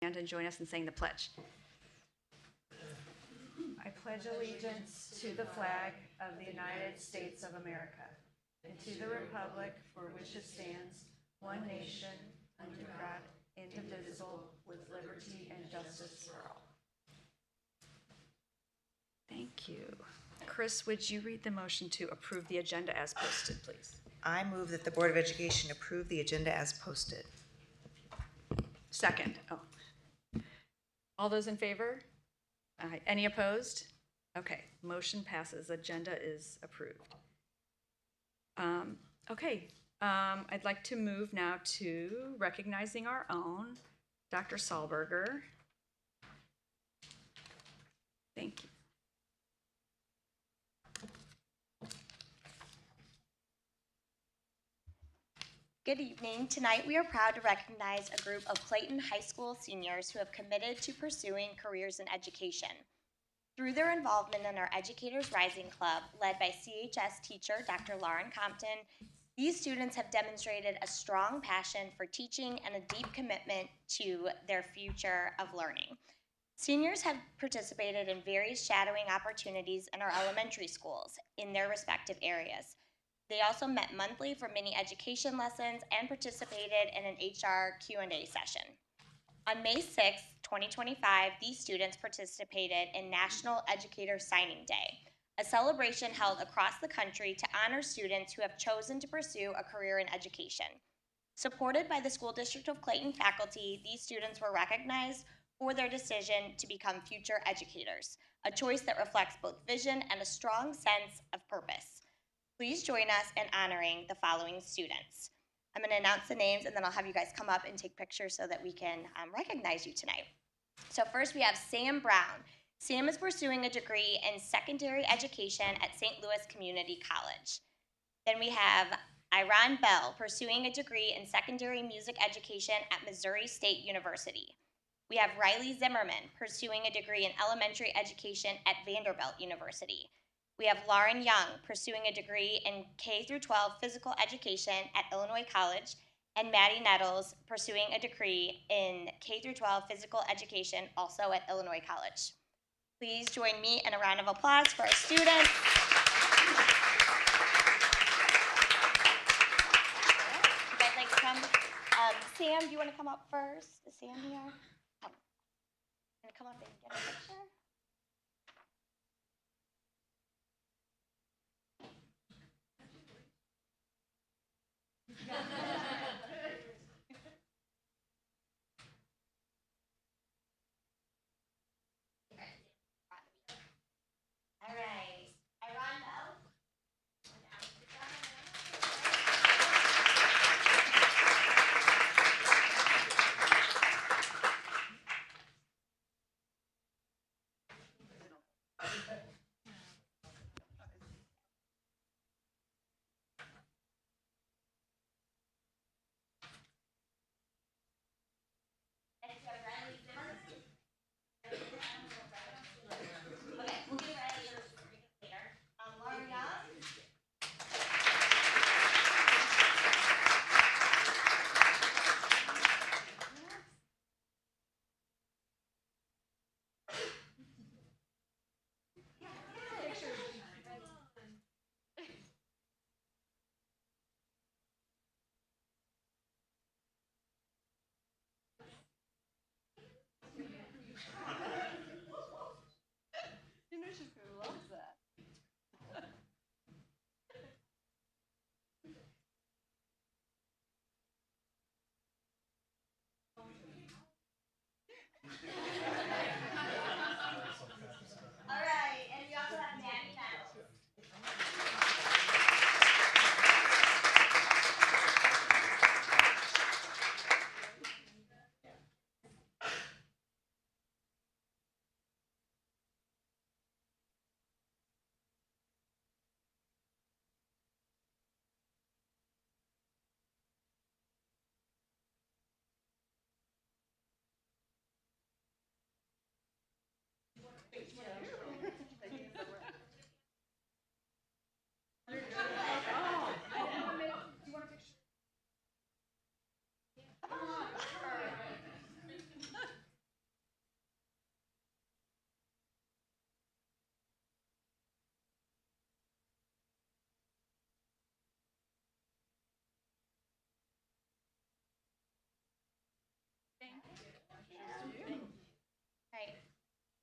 And join us in saying the pledge. I pledge allegiance to the flag of the United States of America and to the republic for which it stands, one nation, under God, indivisible, with liberty and justice for all. Thank you. Chris, would you read the motion to approve the agenda as posted, please? I move that the Board of Education approve the agenda as posted. Second. Oh. All those in favor? Any opposed? Okay, motion passes. Agenda is approved. I'd like to move now to recognizing our own Dr. Sahlberger. Thank you. Good evening. Tonight we are proud to recognize a group of Clayton High School seniors who have committed to pursuing careers in education. Through their involvement in our Educators Rising Club, led by CHS teacher Dr. Lauren Compton, these students have demonstrated a strong passion for teaching and a deep commitment to their future of learning. Seniors have participated in various shadowing opportunities in our elementary schools in their respective areas. They also met monthly for mini education lessons and participated in an HR Q&A session. On May 6, 2025, these students participated in National Educator Signing Day, a celebration held across the country to honor students who have chosen to pursue a career in education. Supported by the School District of Clayton faculty, these students were recognized for their decision to become future educators, a choice that reflects both vision and a strong sense of purpose. Please join us in honoring the following students. I'm going to announce the names and then I'll have you guys come up and take pictures so that we can recognize you tonight. So first we have Sam Brown. Sam is pursuing a degree in secondary education at St. Louis Community College. Then we have Iran Bell pursuing a degree in secondary music education at Missouri State University. We have Riley Zimmerman pursuing a degree in elementary education at Vanderbilt University. We have Lauren Young pursuing a degree in K-12 physical education at Illinois College, and Maddie Nettles pursuing a degree in K-12 physical education also at Illinois College. Please join me in a round of applause for our students. You guys like to come? Sam, do you want to come up first? Is Sam here? Come up and get a picture. All right, Iran Bell.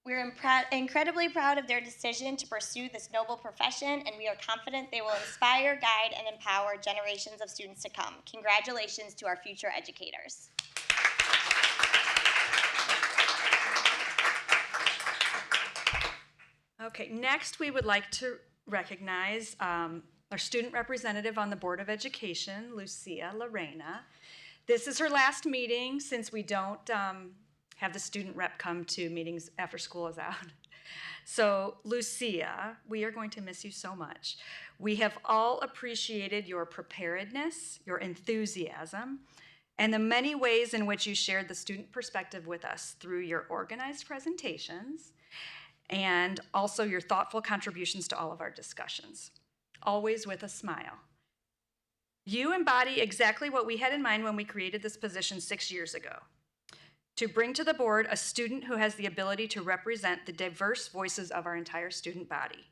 We're incredibly proud of their decision to pursue this noble profession, and we are confident they will inspire, guide, and empower generations of students to come. Congratulations to our future educators. Okay, next we would like to recognize our student representative on the Board of Education, Lucia Lorena. This is her last meeting since we don't have the student rep come to meetings after school is out. So, Lucia, we are going to miss you so much. We have all appreciated your preparedness, your enthusiasm, and the many ways in which you shared the student perspective with us through your organized presentations and also your thoughtful contributions to all of our discussions, always with a smile. You embody exactly what we had in mind when we created this position 6 years ago: to bring to the board a student who has the ability to represent the diverse voices of our entire student body.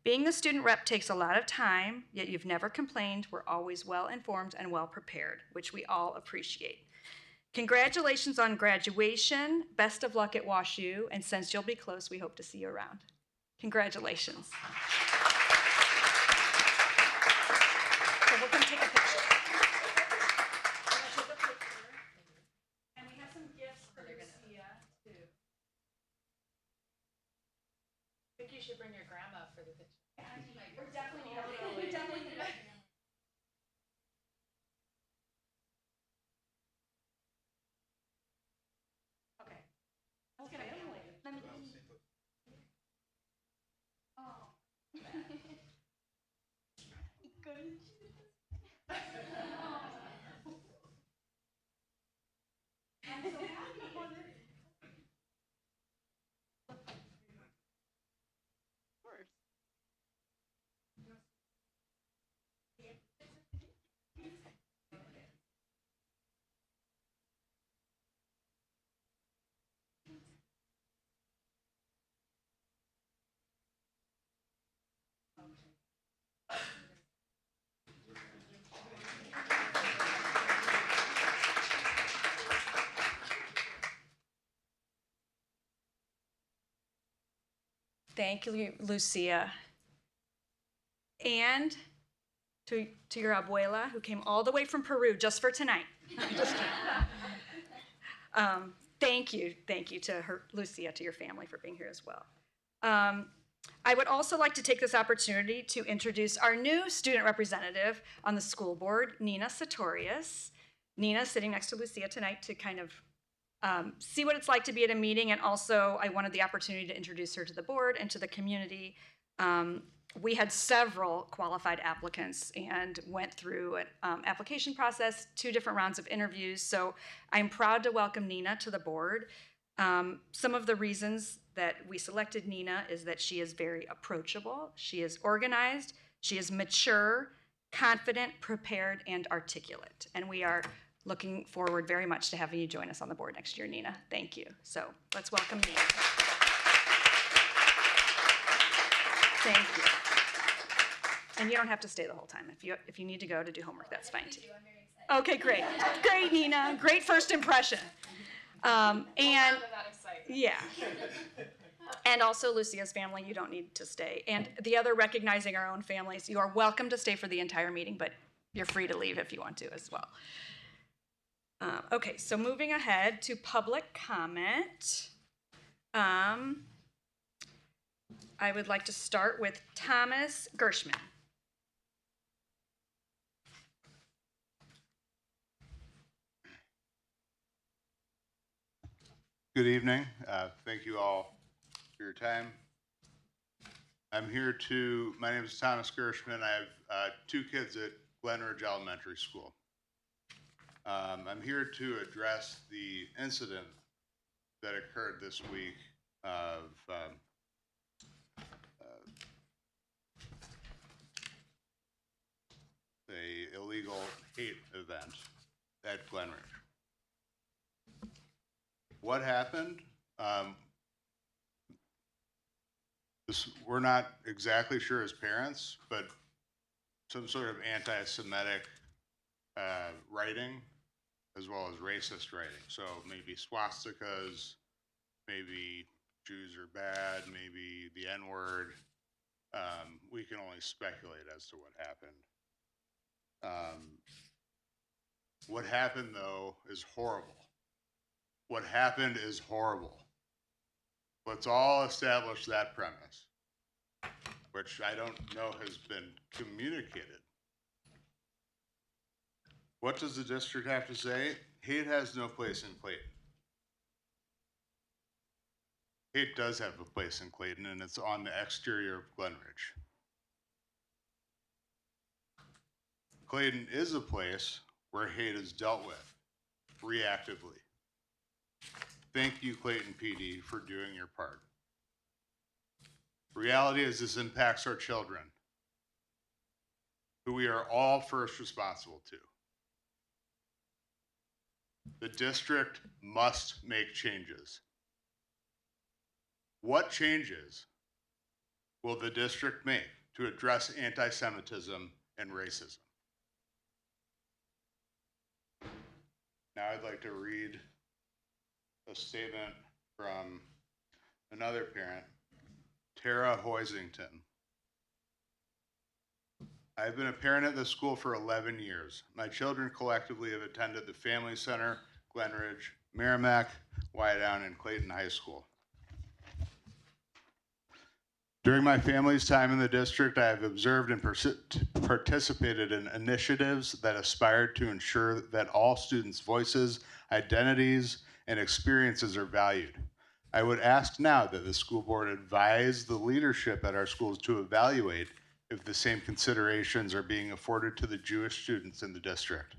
Being the student rep takes a lot of time, yet you've never complained. We're always well informed and well prepared, which we all appreciate. Congratulations on graduation. Best of luck at WashU, and since you'll be close, we hope to see you around. Congratulations. So we're going to take a picture. And we have some gifts for Lucia, too. I think you should bring your grandma for the picture. We're definitely need a Okay. Let's get a family. Thank you, Lucia. And to your abuela, who came all the way from Peru just for tonight. Just kidding. Thank you to her, Lucia, to your family for being here as well. I would also like to take this opportunity to introduce our new student representative on the school board, Nina Sartorius. Nina's sitting next to Lucia tonight to kind of see what it's like to be at a meeting, and also I wanted the opportunity to introduce her to the board and to the community. We had several qualified applicants and went through an application process, 2 different rounds of interviews, so I'm proud to welcome Nina to the board. Some of the reasons that we selected Nina is that she is very approachable, she is organized, she is mature, confident, prepared, and articulate, and we are looking forward very much to having you join us on the board next year, Nina. Thank you. So let's welcome Nina. Thank you. And you don't have to stay the whole time. If you need to go to do homework, that's fine too. Okay, great. Great, Nina. Great first impression. And yeah. And also Lucia's family, you don't need to stay. And the other, recognizing our own families, you are welcome to stay for the entire meeting, but you're free to leave if you want to as well. Okay, so moving ahead to public comment. I would like to start with Thomas Gershman. Good evening. Thank you all for your time. I'm here my name is Thomas Gershman. I have 2 kids at Glenridge Elementary School. I'm here to address the incident that occurred this week of a illegal hate event at Glenridge. What happened? We're not exactly sure as parents, but some sort of anti-Semitic writing, as well as racist writing. So maybe swastikas, maybe Jews are bad, maybe the N-word. We can only speculate as to what happened. What happened, though, is horrible. What happened is horrible. Let's all establish that premise, which I don't know has been communicated. What does the district have to say? Hate has no place in Clayton. Hate does have a place in Clayton, and it's on the exterior of Glenridge. Clayton is a place where hate is dealt with reactively. Thank you, Clayton PD, for doing your part. Reality is this impacts our children, who we are all first responsible to. The district must make changes. What changes will the district make to address anti-Semitism and racism? Now I'd like to read a statement from another parent, Tara Hoisington. I've been a parent at this school for 11 years. My children collectively have attended the Family Center, Glenridge, Merrimack, Wyandotte, and Clayton High School. During my family's time in the district, I have observed and participated in initiatives that aspired to ensure that all students' voices, identities, and experiences are valued. I would ask now that the school board advise the leadership at our schools to evaluate if the same considerations are being afforded to the Jewish students in the district.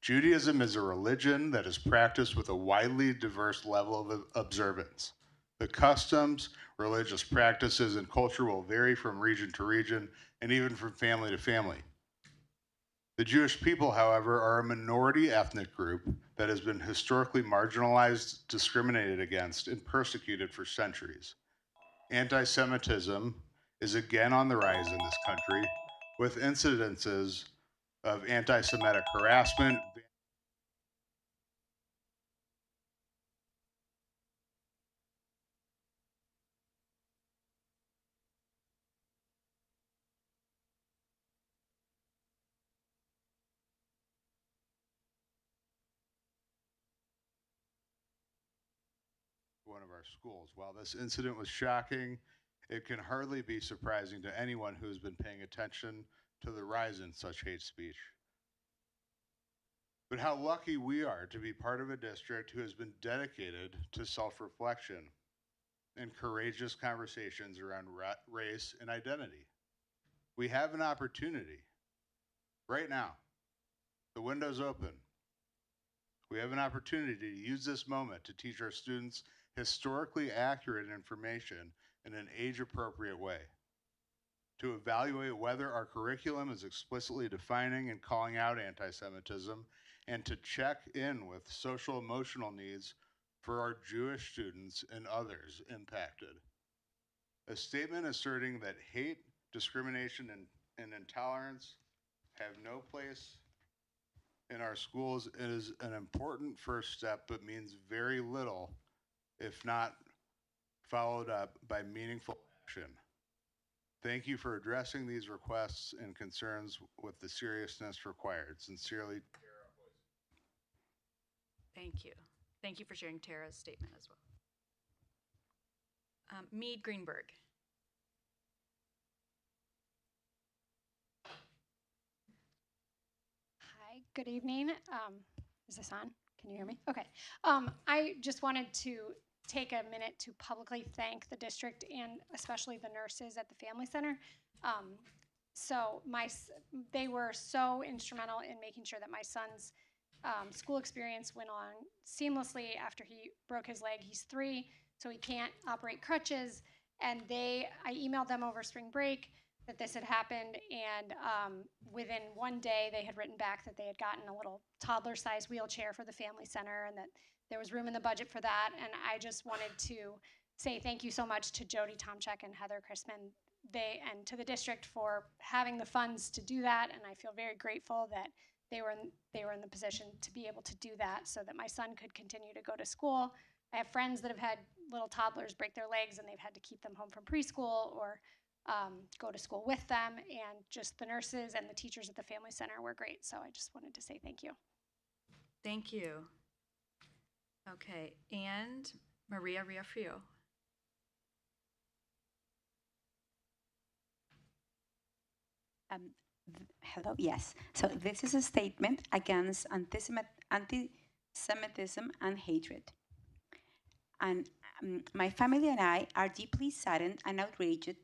Judaism is a religion that is practiced with a widely diverse level of observance. The customs, religious practices, and culture will vary from region to region and even from family to family. The Jewish people, however, are a minority ethnic group that has been historically marginalized, discriminated against, and persecuted for centuries. Anti-Semitism is again on the rise in this country, with incidences of anti-Semitic harassment, one of our schools. While this incident was shocking, it can hardly be surprising to anyone who has been paying attention to the rise in such hate speech. But how lucky we are to be part of a district who has been dedicated to self-reflection and courageous conversations around race and identity. We have an opportunity right now. The window's open. We have an opportunity to use this moment to teach our students historically accurate information in an age-appropriate way, to evaluate whether our curriculum is explicitly defining and calling out anti-Semitism, and to check in with social emotional needs for our Jewish students and others impacted. A statement asserting that hate, discrimination, and intolerance have no place in our schools is an important first step, but means very little if not followed up by meaningful action. Thank you for addressing these requests and concerns with the seriousness required. Sincerely, Tara Hoisington. Thank you. Thank you for sharing Tara's statement as well. Mead Greenberg. Hi, good evening. Is this on? Can you hear me? Okay. I just wanted to take a minute to publicly thank the district and especially the nurses at the Family Center. They were so instrumental in making sure that my son's school experience went on seamlessly after he broke his leg. He's 3, so he can't operate crutches. And I emailed them over spring break that this had happened, and within one day they had written back that they had gotten a little toddler-sized wheelchair for the Family Center and that there was room in the budget for that. And I just wanted to say thank you so much to Jody Tomchek and Heather Chrisman and to the district for having the funds to do that, and I feel very grateful that they were in the position to be able to do that so that my son could continue to go to school I have friends that have had little toddlers break their legs and they've had to keep them home from preschool or go to school with them. And just the nurses and the teachers at the Family Center were great. So I just wanted to say thank you. Thank you. Okay, and Maria Riafrio. Hello, yes. So this is a statement against anti-Semitism and hatred. And my family and I are deeply saddened and outraged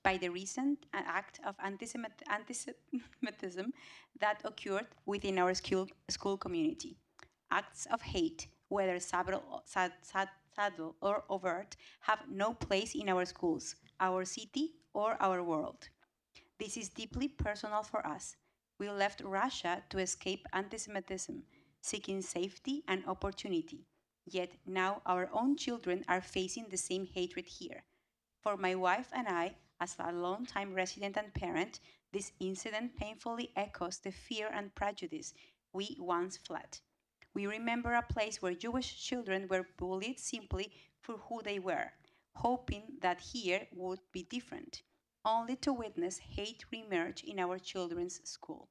by the recent act of anti-Semitism that occurred within our school community. Acts of hate, whether subtle or overt, have no place in our schools, our city, or our world. This is deeply personal for us. We left Russia to escape anti-Semitism, seeking safety and opportunity. Yet now our own children are facing the same hatred here. For my wife and I, as a long-time resident and parent, this incident painfully echoes the fear and prejudice we once fled. We remember a place where Jewish children were bullied simply for who they were, hoping that here would be different, only to witness hate reemerge in our children's school.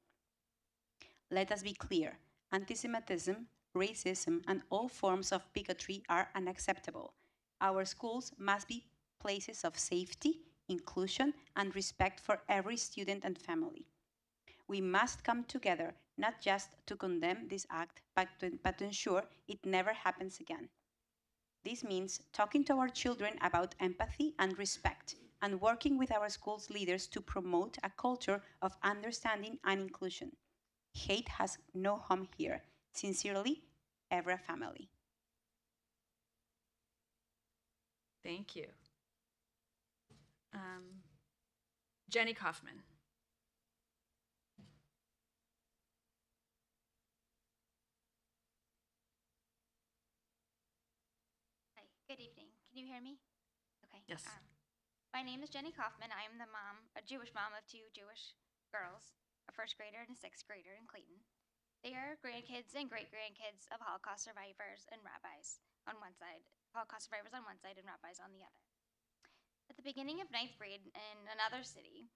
Let us be clear, anti-Semitism, racism, and all forms of bigotry are unacceptable. Our schools must be places of safety, inclusion, and respect for every student and family. We must come together not just to condemn this act, but to ensure it never happens again. This means talking to our children about empathy and respect, and working with our schools leaders to promote a culture of understanding and inclusion. Hate has no home here. Sincerely, Evra family. Thank you. Jenny Kaufman. Hi, good evening. Can you hear me? Okay. Yes. My name is Jenny Kaufman. I am the mom, a Jewish mom of two Jewish girls, a first grader and a sixth grader in Clayton. They are grandkids and great-grandkids of Holocaust survivors and rabbis on one side, Holocaust survivors on one side and rabbis on the other. At the beginning of ninth grade in another city,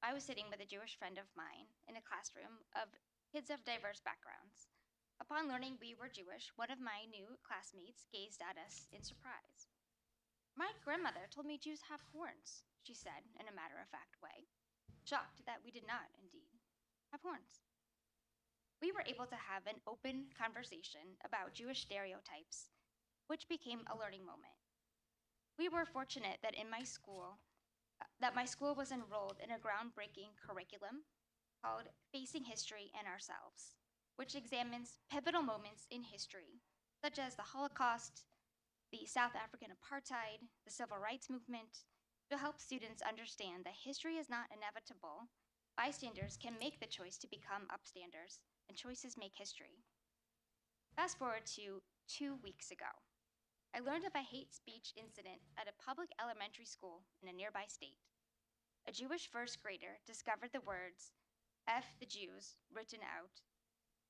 I was sitting with a Jewish friend of mine in a classroom of kids of diverse backgrounds. Upon learning we were Jewish, one of my new classmates gazed at us in surprise. "My grandmother told me Jews have horns," she said in a matter-of-fact way, shocked that we did not, indeed, have horns. We were able to have an open conversation about Jewish stereotypes, which became a learning moment. We were fortunate that my school was enrolled in a groundbreaking curriculum called Facing History and Ourselves, which examines pivotal moments in history, such as the Holocaust, the South African apartheid, the Civil Rights Movement, to help students understand that history is not inevitable. Bystanders can make the choice to become upstanders, and choices make history. Fast forward to 2 weeks ago. I learned of a hate speech incident at a public elementary school in a nearby state. A Jewish first grader discovered the words, "F the Jews," written out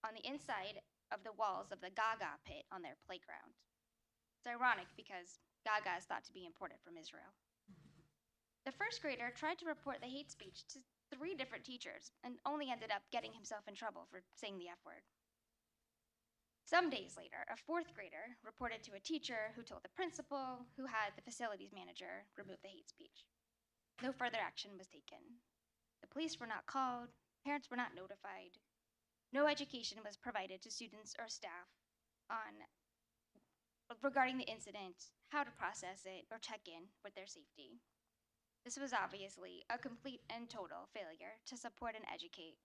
on the inside of the walls of the Gaga pit on their playground. It's ironic because Gaga is thought to be imported from Israel. The first grader tried to report the hate speech to 3 different teachers and only ended up getting himself in trouble for saying the F word. Some days later, a 4th grader reported to a teacher who told the principal, who had the facilities manager remove the hate speech. No further action was taken. The police were not called, parents were not notified. No education was provided to students or staff regarding the incident, how to process it, or check in with their safety. This was obviously a complete and total failure to support and educate,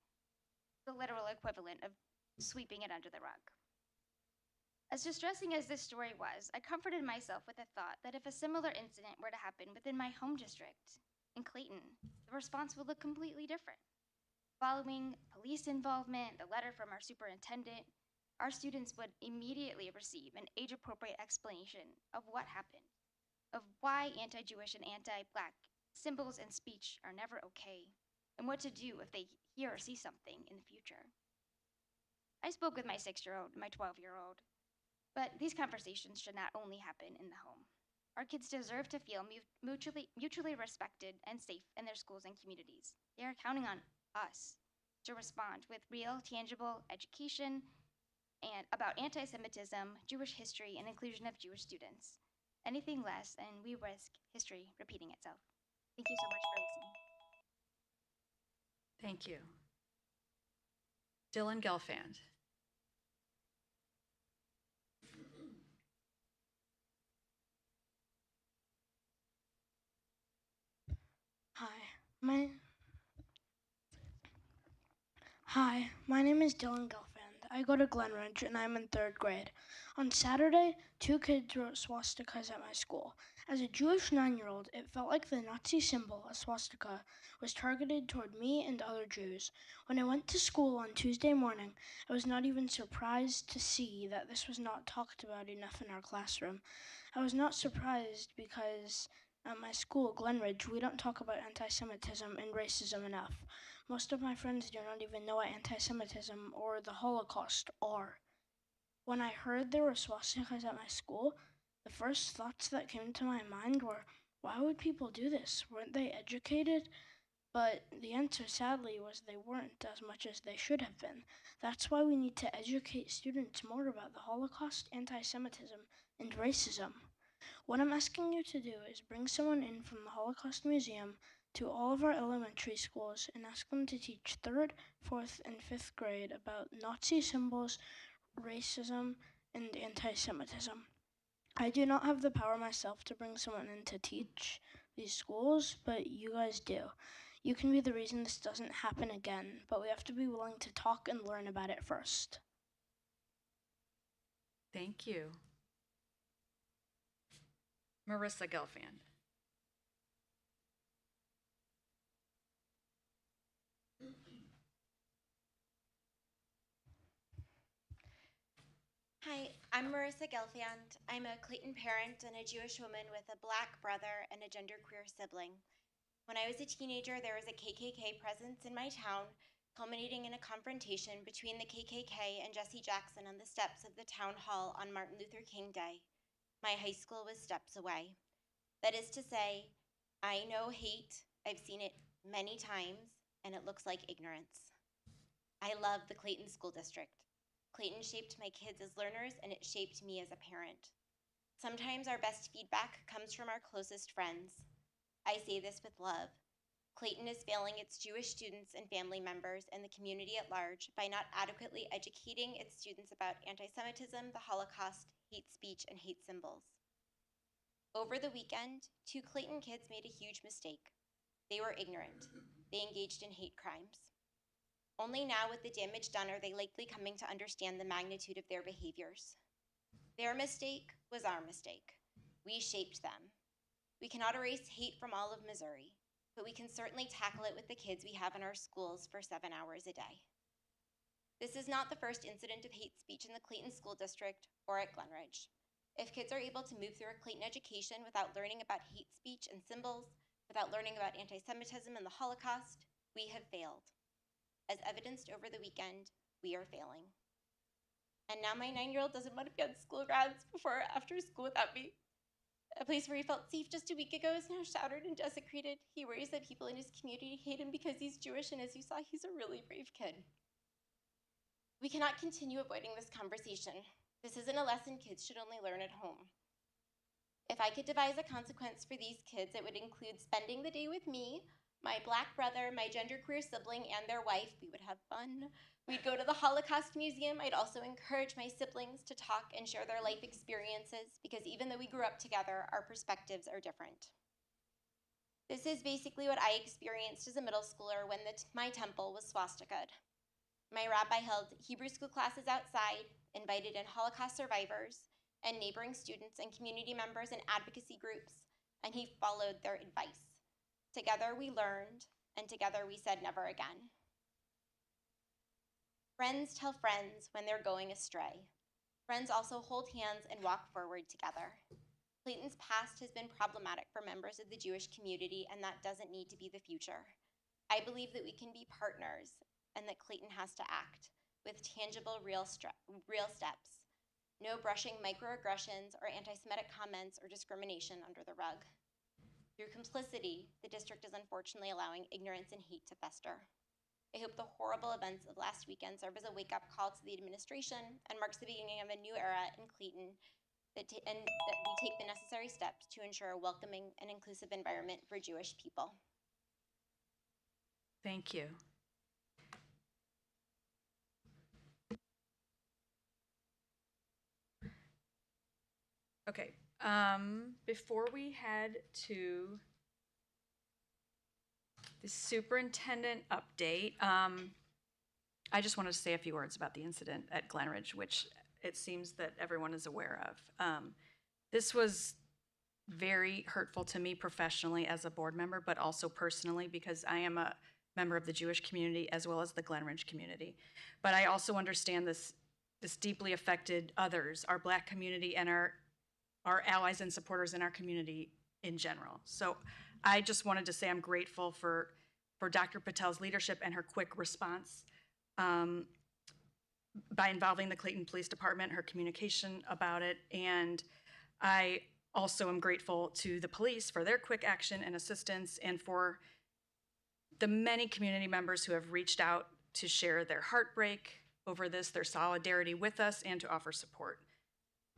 the literal equivalent of sweeping it under the rug. As distressing as this story was, I comforted myself with the thought that if a similar incident were to happen within my home district, in Clayton, the response would look completely different. Following police involvement, the letter from our superintendent, our students would immediately receive an age-appropriate explanation of what happened, of why anti-Jewish and anti-Black symbols and speech are never okay, and what to do if they hear or see something in the future. I spoke with my 6-year-old and my 12-year-old. But these conversations should not only happen in the home. Our kids deserve to feel mutually respected and safe in their schools and communities. They are counting on us to respond with real, tangible education and about anti-Semitism, Jewish history, and inclusion of Jewish students. Anything less, and we risk history repeating itself. Thank you so much for listening. Thank you. Dylan Gelfand. Hi, my name is Dylan Gelfand. I go to Glenridge and I'm in 3rd grade. On Saturday, 2 kids wrote swastikas at my school. As a Jewish 9-year-old, it felt like the Nazi symbol, a swastika, was targeted toward me and other Jews. When I went to school on Tuesday morning, I was not even surprised to see that this was not talked about enough in our classroom. I was not surprised because at my school, Glenridge, we don't talk about anti-Semitism and racism enough. Most of my friends do not even know what anti-Semitism or the Holocaust are. When I heard there were swastikas at my school, the first thoughts that came to my mind were, why would people do this? Weren't they educated? But the answer, sadly, was they weren't as much as they should have been. That's why we need to educate students more about the Holocaust, anti-Semitism, and racism. What I'm asking you to do is bring someone in from the Holocaust Museum to all of our elementary schools and ask them to teach 3rd, 4th, and 5th grade about Nazi symbols, racism, and anti-Semitism. I do not have the power myself to bring someone in to teach these schools, but you guys do. You can be the reason this doesn't happen again, but we have to be willing to talk and learn about it first. Thank you. Marissa Gelfand. Hi, I'm Marissa Gelfand. I'm a Clayton parent and a Jewish woman with a Black brother and a genderqueer sibling. When I was a teenager, there was a KKK presence in my town, culminating in a confrontation between the KKK and Jesse Jackson on the steps of the town hall on Martin Luther King Day. My high school was steps away. That is to say, I know hate, I've seen it many times, and it looks like ignorance. I love the Clayton School District. Clayton shaped my kids as learners, and it shaped me as a parent. Sometimes our best feedback comes from our closest friends. I say this with love. Clayton is failing its Jewish students and family members and the community at large by not adequately educating its students about anti-Semitism, the Holocaust, hate speech, and hate symbols. Over the weekend, 2 Clayton kids made a huge mistake. They were ignorant. They engaged in hate crimes. Only now, with the damage done, are they likely coming to understand the magnitude of their behaviors. Their mistake was our mistake. We shaped them. We cannot erase hate from all of Missouri, but we can certainly tackle it with the kids we have in our schools for 7 hours a day. This is not the first incident of hate speech in the Clayton School District or at Glenridge. If kids are able to move through a Clayton education without learning about hate speech and symbols, without learning about anti-Semitism and the Holocaust, we have failed. As evidenced over the weekend, we are failing. And now my 9-year-old doesn't want to be on school grounds before or after school without me. A place where he felt safe just a week ago is now shattered and desecrated. He worries that people in his community hate him because he's Jewish, and as you saw, he's a really brave kid. We cannot continue avoiding this conversation. This isn't a lesson kids should only learn at home. If I could devise a consequence for these kids, it would include spending the day with me, my Black brother, my genderqueer sibling, and their wife. We would have fun. We'd go to the Holocaust Museum. I'd also encourage my siblings to talk and share their life experiences, because even though we grew up together, our perspectives are different. This is basically what I experienced as a middle schooler when my temple was swastikaed. My rabbi held Hebrew school classes outside, invited in Holocaust survivors and neighboring students and community members and advocacy groups, and he followed their advice. Together we learned, and together we said never again. Friends tell friends when they're going astray. Friends also hold hands and walk forward together. Clayton's past has been problematic for members of the Jewish community, and that doesn't need to be the future. I believe that we can be partners and that Clayton has to act with tangible, real steps. no brushing microaggressions or anti-Semitic comments or discrimination under the rug. Through complicity, the district is unfortunately allowing ignorance and hate to fester. I hope the horrible events of last weekend serve as a wake-up call to the administration and marks the beginning of a new era in Clayton, and that we take the necessary steps to ensure a welcoming and inclusive environment for Jewish people. Thank you. Okay, before we head to the superintendent update, I just wanted to say a few words about the incident at Glenridge, which it seems that everyone is aware of. This was very hurtful to me professionally as a board member, but also personally because I am a member of the Jewish community as well as the Glenridge community. But I also understand this deeply affected others, our Black community and our allies and supporters in our community in general. So I just wanted to say I'm grateful for Dr. Patel's leadership and her quick response by involving the Clayton Police Department, her communication about it. And I also am grateful to the police for their quick action and assistance, and for the many community members who have reached out to share their heartbreak over this, their solidarity with us, and to offer support.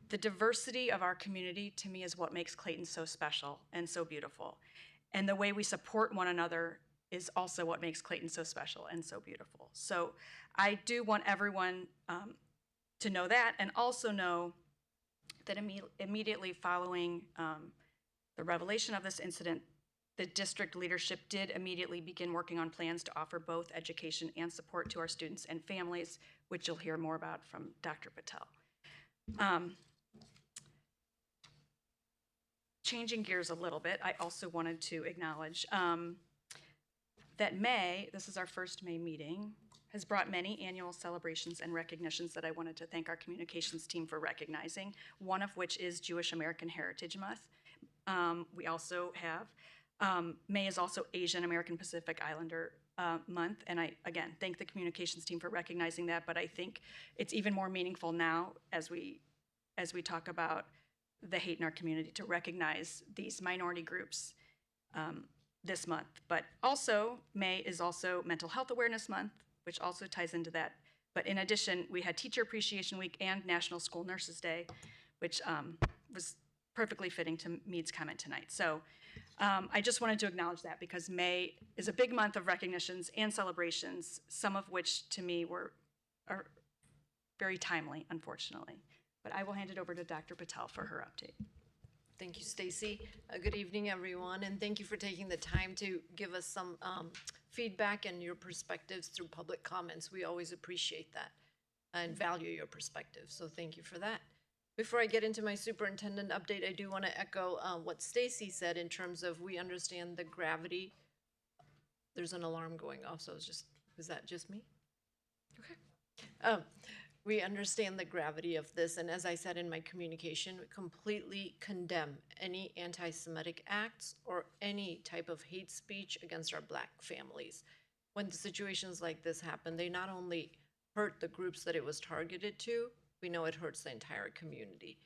The diversity of our community, to me, is what makes Clayton so special and so beautiful. And the way we support one another is also what makes Clayton so special and so beautiful. So I do want everyone to know that, and also know that immediately following the revelation of this incident, the district leadership did immediately begin working on plans to offer both education and support to our students and families, which you'll hear more about from Dr. Patel. Changing gears a little bit, I also wanted to acknowledge that May, this is our first May meeting, has brought many annual celebrations and recognitions that I wanted to thank our communications team for recognizing, one of which is Jewish American Heritage Month. We also have, May is also Asian American Pacific Islander month, and I, again, thank the communications team for recognizing that, but I think it's even more meaningful now as we talk about the hate in our community to recognize these minority groups this month. But also, May is also Mental Health Awareness Month, which also ties into that. But in addition, we had Teacher Appreciation Week and National School Nurses Day, which was perfectly fitting to Mead's comment tonight. So I just wanted to acknowledge that because May is a big month of recognitions and celebrations, some of which to me are very timely, unfortunately. But I will hand it over to Dr. Patel for her update. Thank you, Stacy. Good evening, everyone, and thank you for taking the time to give us some feedback and your perspectives through public comments. We always appreciate that and value your perspective, so thank you for that. Before I get into my superintendent update, I do want to echo what Stacy said in terms of we understand the gravity. There's an alarm going off, so is that just me? Okay. We understand the gravity of this, and as I said in my communication, we completely condemn any anti-Semitic acts or any type of hate speech against our Black families. When situations like this happen, they not only hurt the groups that it was targeted to, we know it hurts the entire community.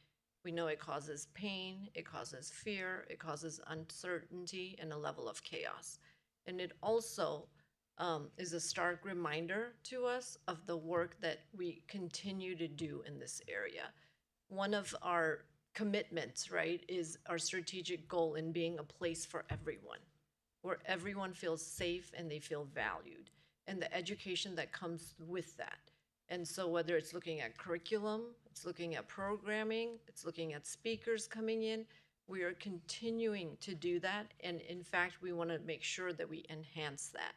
We know it causes pain, it causes fear, it causes uncertainty and a level of chaos. And it also is a stark reminder to us of the work that we continue to do in this area. One of our commitments, right, is our strategic goal in being a place for everyone, where everyone feels safe and they feel valued, and the education that comes with that. And so whether it's looking at curriculum, it's looking at programming, it's looking at speakers coming in, we are continuing to do that. And in fact, we want to make sure that we enhance that.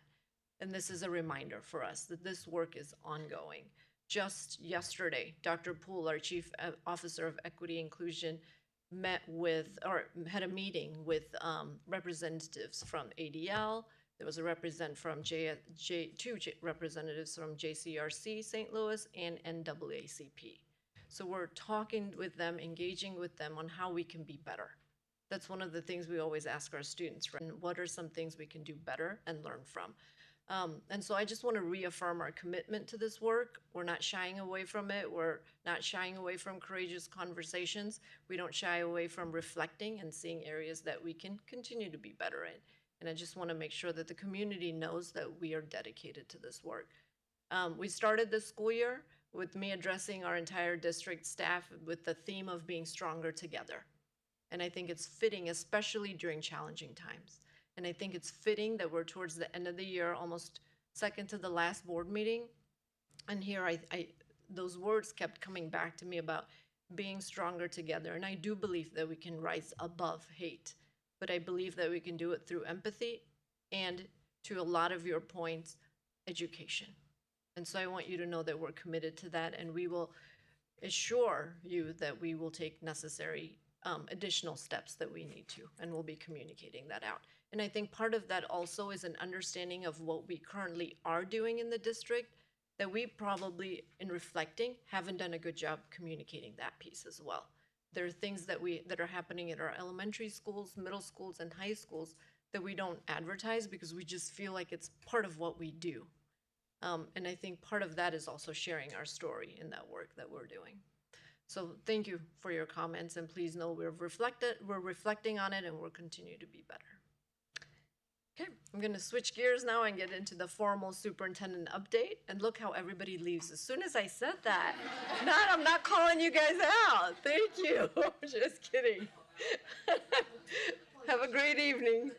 And this is a reminder for us that this work is ongoing. Just yesterday, Dr. Poole, our Chief Officer of Equity Inclusion, had a meeting with representatives from ADL. There was a representative from two representatives from JCRC St. Louis and NAACP. So we're talking with them, engaging with them on how we can be better. That's one of the things we always ask our students, right? What are some things we can do better and learn from? And so I just want to reaffirm our commitment to this work. We're not shying away from it. We're not shying away from courageous conversations. We don't shy away from reflecting and seeing areas that we can continue to be better in. And I just want to make sure that the community knows that we are dedicated to this work. We started this school year with me addressing our entire district staff with the theme of being stronger together. And I think it's fitting, especially during challenging times. And I think it's fitting that we're towards the end of the year, almost second to the last board meeting. And here those words kept coming back to me about being stronger together. And I do believe that we can rise above hate, but I believe that we can do it through empathy and, to a lot of your points, education. And so I want you to know that we're committed to that, and we will assure you that we will take necessary additional steps that we need to, and we'll be communicating that out. And I think part of that also is an understanding of what we currently are doing in the district, that we probably, in reflecting, haven't done a good job communicating that piece as well. There are things that are happening in our elementary schools, middle schools, and high schools that we don't advertise because we just feel like it's part of what we do. And I think part of that is also sharing our story in that work that we're doing. So thank you for your comments, and please know we're reflecting on it, and we'll continue to be better. Okay, I'm gonna switch gears now and get into the formal superintendent update. And look how everybody leaves as soon as I said that. I'm not calling you guys out. Thank you. Just kidding. Have a great evening.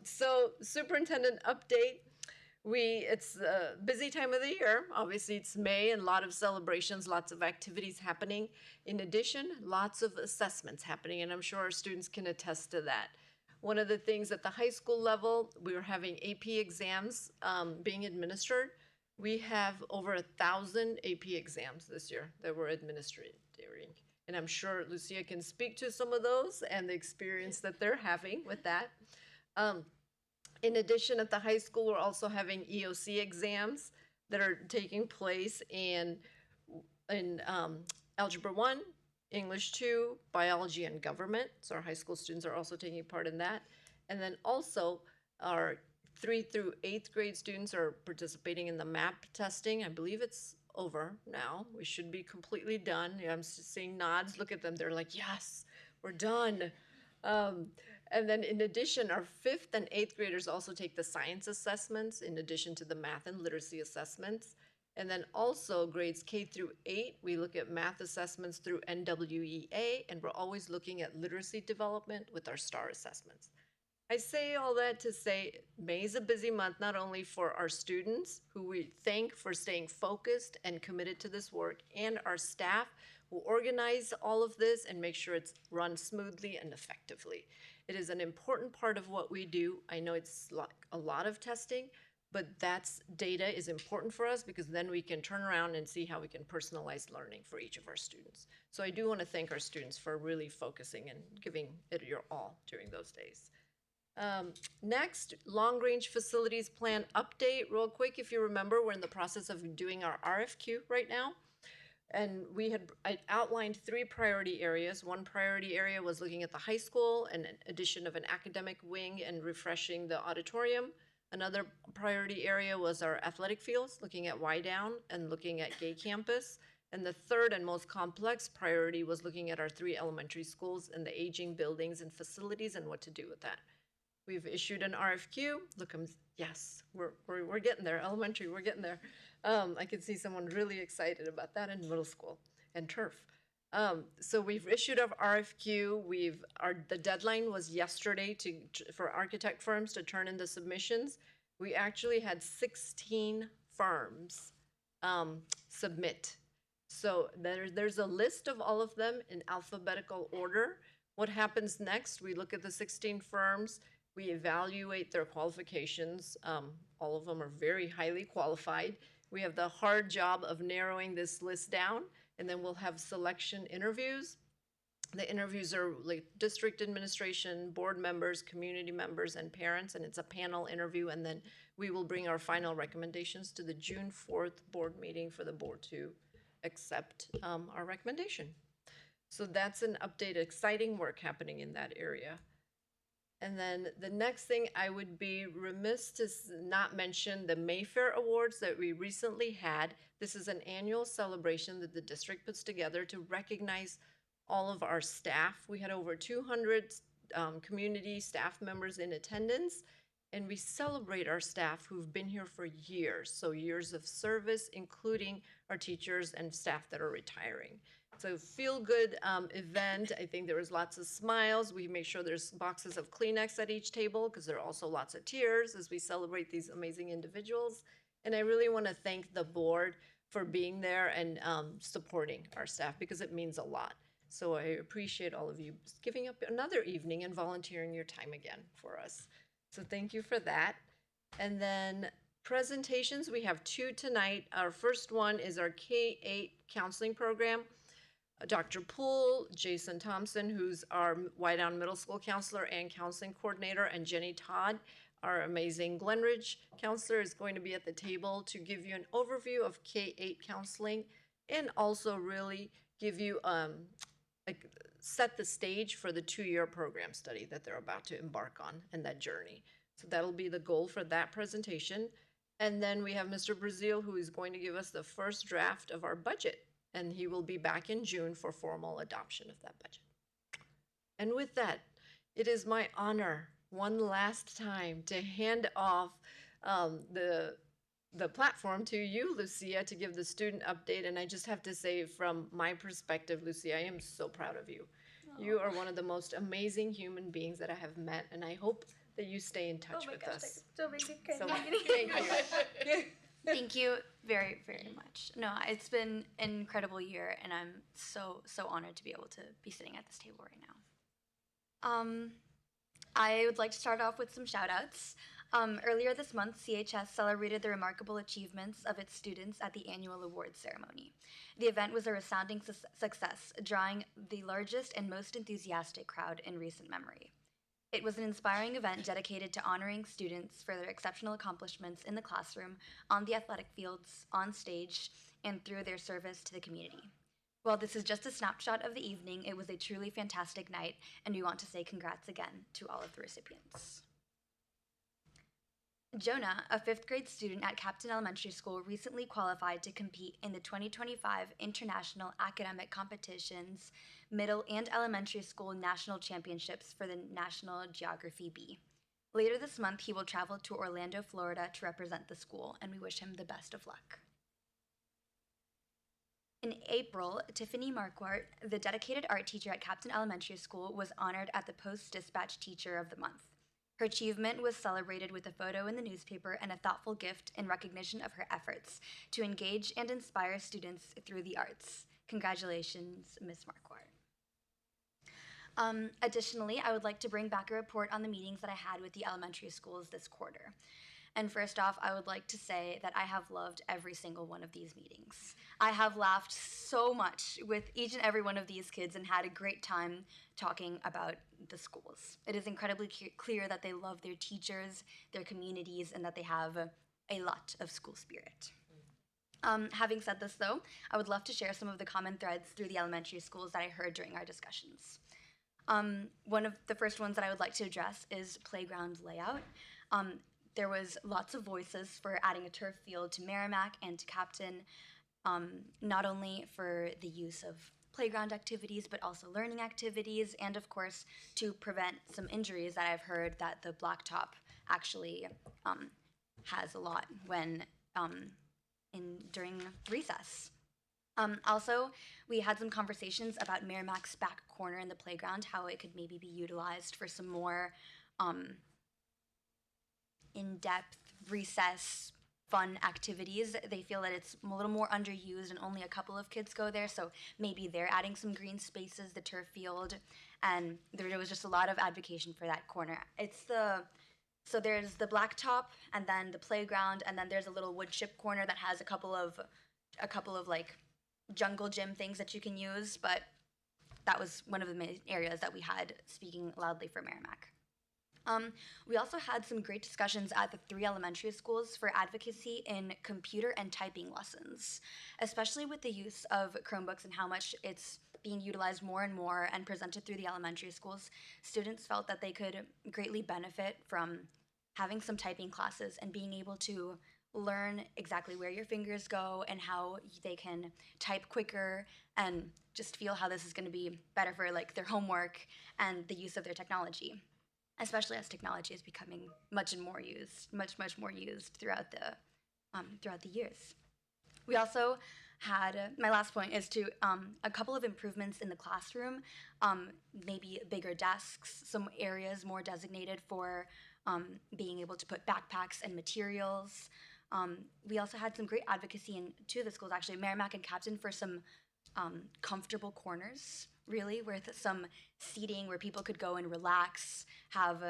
So superintendent update. It's a busy time of the year. Obviously, it's May and a lot of celebrations, lots of activities happening. In addition, lots of assessments happening, and I'm sure our students can attest to that. One of the things at the high school level, we are having AP exams being administered. We have over 1,000 AP exams this year that we're administering. And I'm sure Lucia can speak to some of those and the experience that they're having with that. In addition, at the high school, we're also having EOC exams that are taking place in Algebra 1, English 2, Biology, and Government. So our high school students are also taking part in that. And then also our 3th through 8th grade students are participating in the MAP testing. I believe it's over now. We should be completely done. I'm seeing nods. Look at them. They're like, yes, we're done. And then in addition, our 5th and 8th graders also take the science assessments in addition to the math and literacy assessments. And then also grades K through 8, we look at math assessments through NWEA, and we're always looking at literacy development with our STAR assessments. I say all that to say May is a busy month, not only for our students, who we thank for staying focused and committed to this work, and our staff who organize all of this and make sure it's run smoothly and effectively. It is an important part of what we do. I know it's like a lot of testing, but that's data is important for us because then we can turn around and see how we can personalize learning for each of our students. So I do want to thank our students for really focusing and giving it your all during those days. Next, long-range facilities plan update. Real quick, if you remember, we're in the process of doing our RFQ right now. And I outlined 3 priority areas. One priority area was looking at the high school and an addition of an academic wing and refreshing the auditorium. Another priority area was our athletic fields, looking at Y-Down and looking at Gay Campus. And the third and most complex priority was looking at our 3 elementary schools and the aging buildings and facilities and what to do with that. We've issued an RFQ. Look, yes, we're getting there. Elementary, we're getting there. I can see someone really excited about that in middle school and turf. So we've issued our RFQ. The deadline was yesterday for architect firms to turn in the submissions. We actually had 16 firms submit. So there's a list of all of them in alphabetical order. What happens next? We look at the 16 firms. We evaluate their qualifications. All of them are very highly qualified. We have the hard job of narrowing this list down, and then we'll have selection interviews. The interviews are like district administration, board members, community members, and parents, and it's a panel interview, and then we will bring our final recommendations to the June 4th board meeting for the board to accept our recommendation. So that's an update, exciting work happening in that area. And then the next thing, I would be remiss to not mention the Mayfair Awards that we recently had. This is an annual celebration that the district puts together to recognize all of our staff. We had over 200 community staff members in attendance, and we celebrate our staff who've been here for years, so years of service, including our teachers and staff that are retiring. So feel-good event. I think there was lots of smiles. We make sure there's boxes of Kleenex at each table because there are also lots of tears as we celebrate these amazing individuals. And I really want to thank the board for being there and supporting our staff because it means a lot. So I appreciate all of you giving up another evening and volunteering your time again for us. So thank you for that. And then presentations, we have 2 tonight. Our first one is our K-8 counseling program. Dr. Poole, Jason Thompson, who's our Wydown Middle School counselor and counseling coordinator, and Jenny Todd, our amazing Glenridge counselor, is going to be at the table to give you an overview of K-8 counseling and also really give you set the stage for the 2-year program study that they're about to embark on and that journey. So that'll be the goal for that presentation. And then we have Mr. Brazil, who is going to give us the first draft of our budget, and he will be back in June for formal adoption of that budget. And with that, it is my honor one last time to hand off the platform to you, Lucia, to give the student update. And I just have to say, from my perspective, Lucia, I am so proud of you. You are one of the most amazing human beings that I have met, and I hope that you stay in touch with us. So thank you. Thank you very, very much. No, it's been an incredible year, and I'm so honored to be able to be sitting at this table right now. I would like to start off with some shout outs. Earlier this month, CHS celebrated the remarkable achievements of its students at the annual awards ceremony. The event was a resounding success, drawing the largest and most enthusiastic crowd in recent memory. It was an inspiring event dedicated to honoring students for their exceptional accomplishments in the classroom, on the athletic fields, on stage, and through their service to the community. While this is just a snapshot of the evening, it was a truly fantastic night, and we want to say congrats again to all of the recipients. Jonah, a 5th grade student at Captain Elementary School, recently qualified to compete in the 2025 International Academic Competitions Middle and Elementary School National Championships for the National Geography B. Later this month, he will travel to Orlando, Florida to represent the school, and we wish him the best of luck. In April, Tiffany Marquardt, the dedicated art teacher at Captain Elementary School, was honored at the Post-Dispatch Teacher of the Month. Her achievement was celebrated with a photo in the newspaper and a thoughtful gift in recognition of her efforts to engage and inspire students through the arts. Congratulations, Ms. Marquardt. Additionally, I would like to bring back a report on the meetings that I had with the elementary schools this quarter. And first off, I would like to say that I have loved every single one of these meetings. I have laughed so much with each and every one of these kids and had a great time talking about the schools. It is incredibly clear that they love their teachers, their communities, and that they have a lot of school spirit. Having said this, though, I would love to share some of the common threads through the elementary schools that I heard during our discussions. One of the first ones that I would like to address is playground layout. There was lots of voices for adding a turf field to Merrimack and to Captain, not only for the use of playground activities, but also learning activities, and of course, to prevent some injuries that I've heard that the blacktop actually has a lot when during recess. Also, we had some conversations about Merrimack's back corner in the playground, how it could maybe be utilized for some more in-depth recess fun activities. They feel that it's a little more underused and only a couple of kids go there, so maybe they're adding some green spaces, the turf field, and there was just a lot of advocacy for that corner. So there's the blacktop, and then the playground, and then there's a little wood chip corner that has a couple of like jungle gym things that you can use, but that was one of the main areas that we had speaking loudly for Merrimack. We also had some great discussions at the 3 elementary schools for advocacy in computer and typing lessons, especially with the use of Chromebooks and how much it's being utilized more and more and presented through the elementary schools, students felt that they could greatly benefit from having some typing classes and being able to learn exactly where your fingers go and how they can type quicker and just feel how this is going to be better for like their homework and the use of their technology, especially as technology is becoming much more used throughout the years. We also had, my last point is to a couple of improvements in the classroom, maybe bigger desks, some areas more designated for being able to put backpacks and materials. We also had some great advocacy in two of the schools, actually, Merrimack and Captain, for some comfortable corners, really, with some seating where people could go and relax, have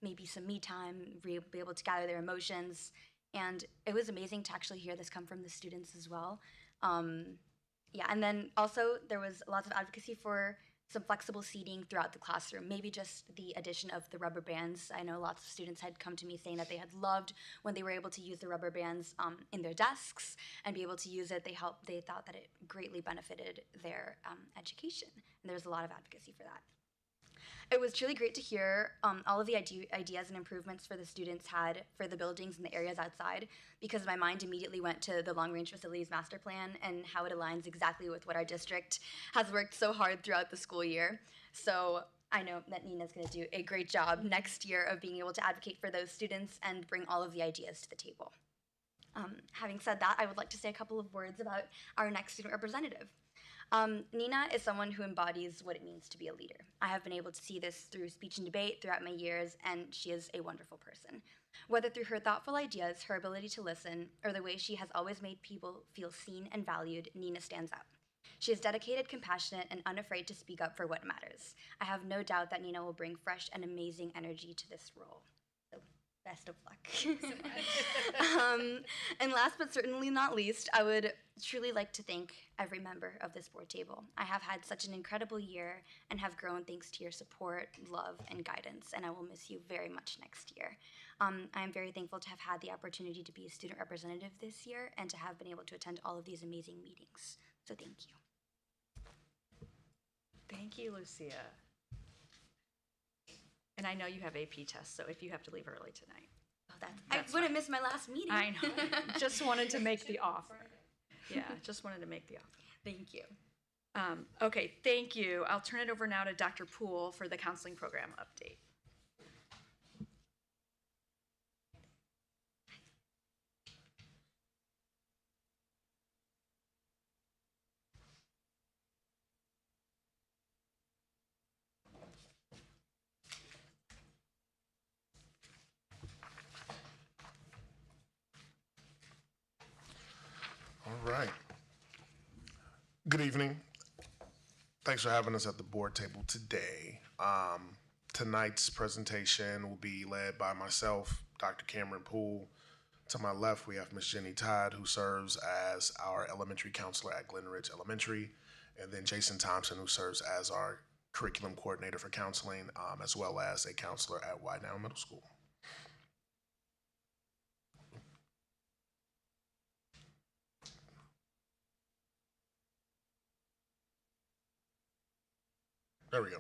maybe some me time, be able to gather their emotions. And it was amazing to actually hear this come from the students as well. Yeah, and then also there was lots of advocacy for some flexible seating throughout the classroom, maybe just the addition of the rubber bands. I know lots of students had come to me saying that they had loved when they were able to use the rubber bands in their desks and be able to use it. They thought that it greatly benefited their education, and there's a lot of advocacy for that. It was truly great to hear all of the ideas and improvements for the students had for the buildings and the areas outside, because my mind immediately went to the long-range facilities master plan and how it aligns exactly with what our district has worked so hard throughout the school year. So I know that Nina's going to do a great job next year of being able to advocate for those students and bring all of the ideas to the table. Having said that, I would like to say a couple of words about our next student representative. Nina is someone who embodies what it means to be a leader. I have been able to see this through speech and debate throughout my years, and she is a wonderful person. Whether through her thoughtful ideas, her ability to listen, or the way she has always made people feel seen and valued, Nina stands out. She is dedicated, compassionate, and unafraid to speak up for what matters. I have no doubt that Nina will bring fresh and amazing energy to this role. Best of luck. And last but certainly not least, I would truly like to thank every member of this board table. I have had such an incredible year and have grown thanks to your support, love, and guidance, and I will miss you very much next year. I am very thankful to have had the opportunity to be a student representative this year and to have been able to attend all of these amazing meetings. So thank you. Thank you, Lucia. And I know you have AP tests, so if you have to leave early tonight. Oh, I wouldn't miss my last meeting. I know. Just wanted to make the offer. Yeah, just wanted to make the offer. Thank you. Okay, thank you. I'll turn it over now to Dr. Poole for the counseling program update. All right. Good evening. Thanks for having us at the board table today. Tonight's presentation will be led by myself, Dr. Cameron Poole. To my left, we have Ms. Jenny Todd, who serves as our elementary counselor at Glen Ridge Elementary, and then Jason Thompson, who serves as our curriculum coordinator for counseling, as well as a counselor at Widedown Middle School. There we go.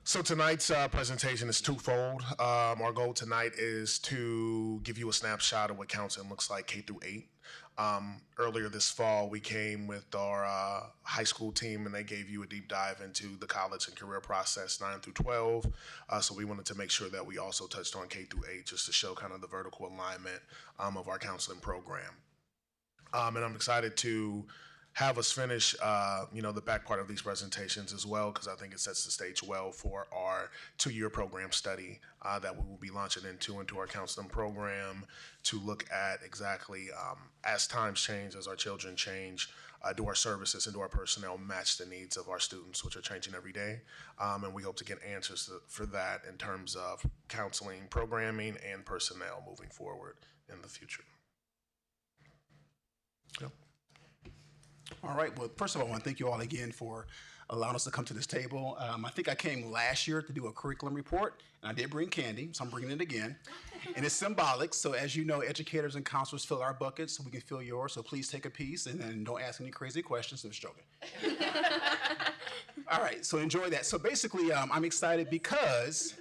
So tonight's presentation is twofold. Our goal tonight is to give you a snapshot of what counseling looks like K through 8. Earlier this fall, we came with our high school team, and they gave you a deep dive into the college and career process 9 through 12. So we wanted to make sure that we also touched on K through 8 just to show kind of the vertical alignment of our counseling program. And I'm excited to have us finish, the back part of these presentations as well, because I think it sets the stage well for our 2-year program study that we will be launching into our counseling program to look at exactly as times change, as our children change, do our services and do our personnel match the needs of our students, which are changing every day. And we hope to get answers for that in terms of counseling, programming, and personnel moving forward in the future. Yep. All right. Well, first of all, I want to thank you all again for allowing us to come to this table. I think I came last year to do a curriculum report, and I did bring candy, so I'm bringing it again. And it's symbolic, so as you know, educators and counselors fill our buckets, so we can fill yours, so please take a piece, and then don't ask any crazy questions. I'm just joking. All right, so enjoy that. So basically, I'm excited because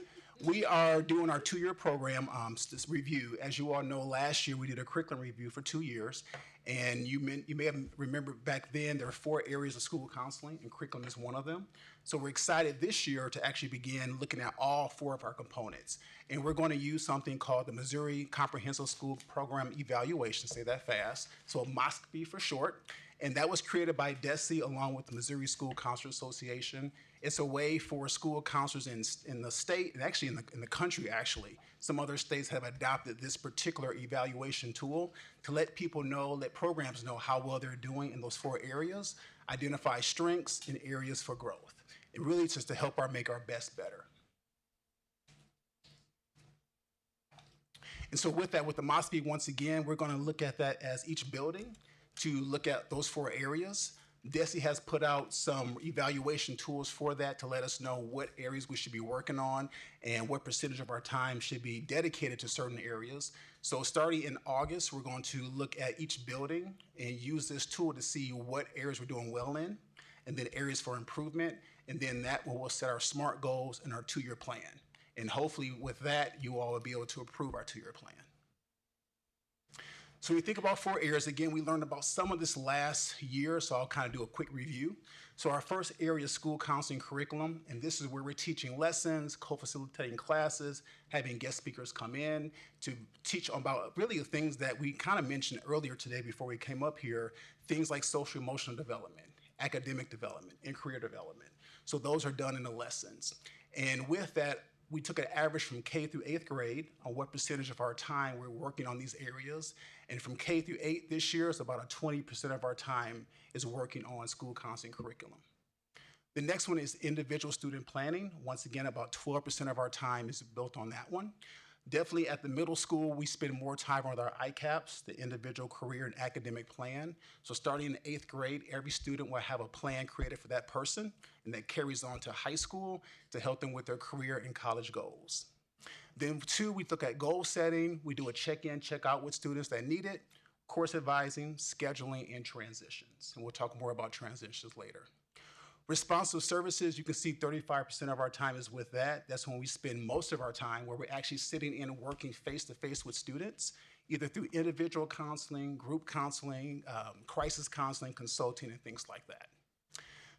we are doing our 2-year program this review. As you all know, last year we did a curriculum review for 2 years. And you may have remembered back then there were 4 areas of school counseling, and curriculum is one of them. So we're excited this year to actually begin looking at all 4 of our components. And we're going to use something called the Missouri Comprehensive School Program Evaluation, say that fast, so MOSCP for short. And that was created by DESE along with the Missouri School Counselors Association. It's a way for school counselors in the state, and actually in the country actually. Some other states have adopted this particular evaluation tool to let people know, let programs know how well they're doing in those 4 areas, identify strengths and areas for growth. And really it's just to help make our best better. And so with that, with the MOSFET, once again, we're going to look at that as each building to look at those 4 areas. DESE has put out some evaluation tools for that to let us know what areas we should be working on and what percentage of our time should be dedicated to certain areas. So starting in August, we're going to look at each building and use this tool to see what areas we're doing well in, and then areas for improvement, and then that will set our SMART goals and our 2-year plan. And hopefully with that, you all will be able to approve our 2-year plan. So we think about 4 areas. Again, we learned about some of this last year, so I'll kind of do a quick review. So our first area is school counseling curriculum, and this is where we're teaching lessons, co-facilitating classes, having guest speakers come in to teach about really the things that we kind of mentioned earlier today before we came up here, things like social emotional development, academic development, and career development. So those are done in the lessons. And with that, we took an average from K through 8th grade on what percentage of our time we're working on these areas. And from K through 8 this year, it's about a 20% of our time is working on school counseling curriculum. The next one is individual student planning. Once again, about 12% of our time is built on that one. Definitely at the middle school, we spend more time on our ICAPs, the individual career and academic plan. So starting in 8th grade, every student will have a plan created for that person, and that carries on to high school to help them with their career and college goals. Then 2, we look at goal setting. We do a check-in, check-out with students that need it, course advising, scheduling, and transitions. And we'll talk more about transitions later. Responsive services, you can see 35% of our time is with that. That's when we spend most of our time where we're actually sitting in and working face-to-face with students, either through individual counseling, group counseling, crisis counseling, consulting, and things like that.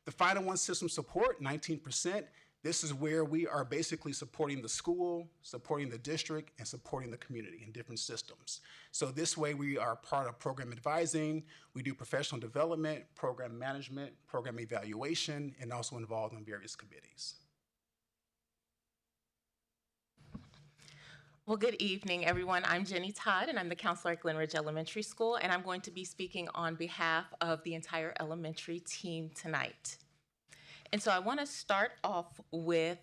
The final one, system support, 19%. This is where we are basically supporting the school, supporting the district, and supporting the community in different systems. So this way we are part of program advising, we do professional development, program management, program evaluation, and also involved in various committees. Well, good evening, everyone. I'm Jenny Todd, and I'm the counselor at Glen Ridge Elementary School, and I'm going to be speaking on behalf of the entire elementary team tonight. And so I want to start off with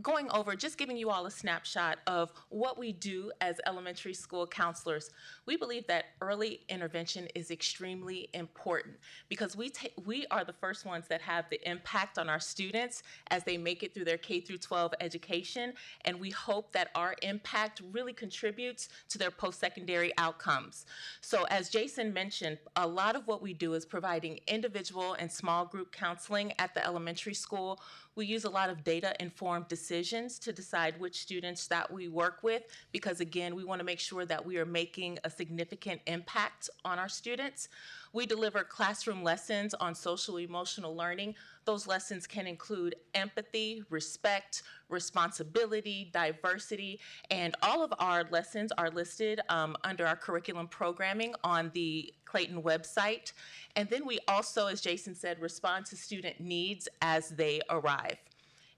going over, just giving you all a snapshot of what we do as elementary school counselors. We believe that early intervention is extremely important because we are the first ones that have the impact on our students as they make it through their K through 12 education, and we hope that our impact really contributes to their post-secondary outcomes. So as Jason mentioned, a lot of what we do is providing individual and small group counseling at the elementary school. We use a lot of data-informed decisions to decide which students that we work with because, again, we want to make sure that we are making a significant impact on our students. We deliver classroom lessons on social emotional learning. Those lessons can include empathy, respect, responsibility, diversity, and all of our lessons are listed under our curriculum programming on the Clayton website. And then we also, as Jason said, respond to student needs as they arrive.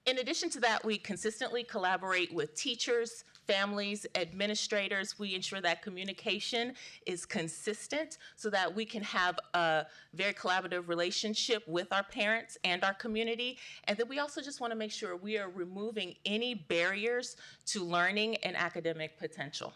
In addition to that, we consistently collaborate with teachers, families, administrators. We ensure that communication is consistent so that we can have a very collaborative relationship with our parents and our community. And then we also just want to make sure we are removing any barriers to learning and academic potential.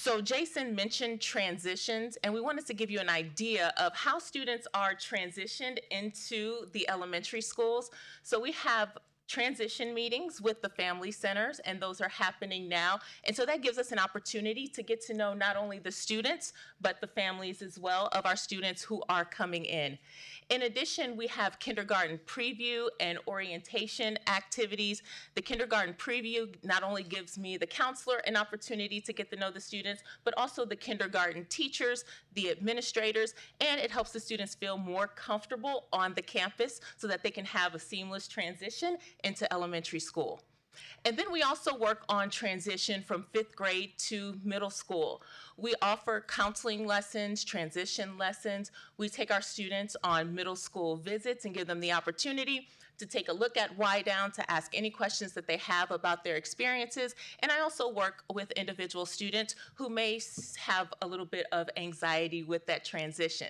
So Jason mentioned transitions, and we wanted to give you an idea of how students are transitioned into the elementary schools. So we have transition meetings with the family centers, and those are happening now. And so that gives us an opportunity to get to know not only the students, but the families as well of our students who are coming in. In addition, we have kindergarten preview and orientation activities. The kindergarten preview not only gives me, the counselor, an opportunity to get to know the students, but also the kindergarten teachers, the administrators, and it helps the students feel more comfortable on the campus so that they can have a seamless transition into elementary school. And then we also work on transition from 5th grade to middle school. We offer counseling lessons, transition lessons. We take our students on middle school visits and give them the opportunity to take a look at Y-Down, to ask any questions that they have about their experiences. And I also work with individual students who may have a little bit of anxiety with that transition.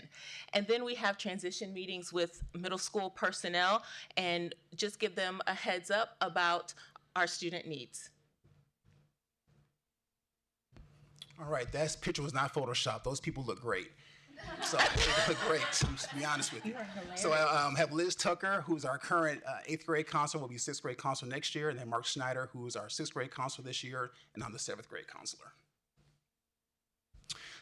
And then we have transition meetings with middle school personnel and just give them a heads up about our student needs. All right, that picture was not Photoshopped. Those people look great. So they look great, to be honest with you. So I have Liz Tucker, who's our current 8th grade counselor, will be 6th grade counselor next year, and then Mark Schneider, who is our 6th grade counselor this year, and I'm the 7th grade counselor.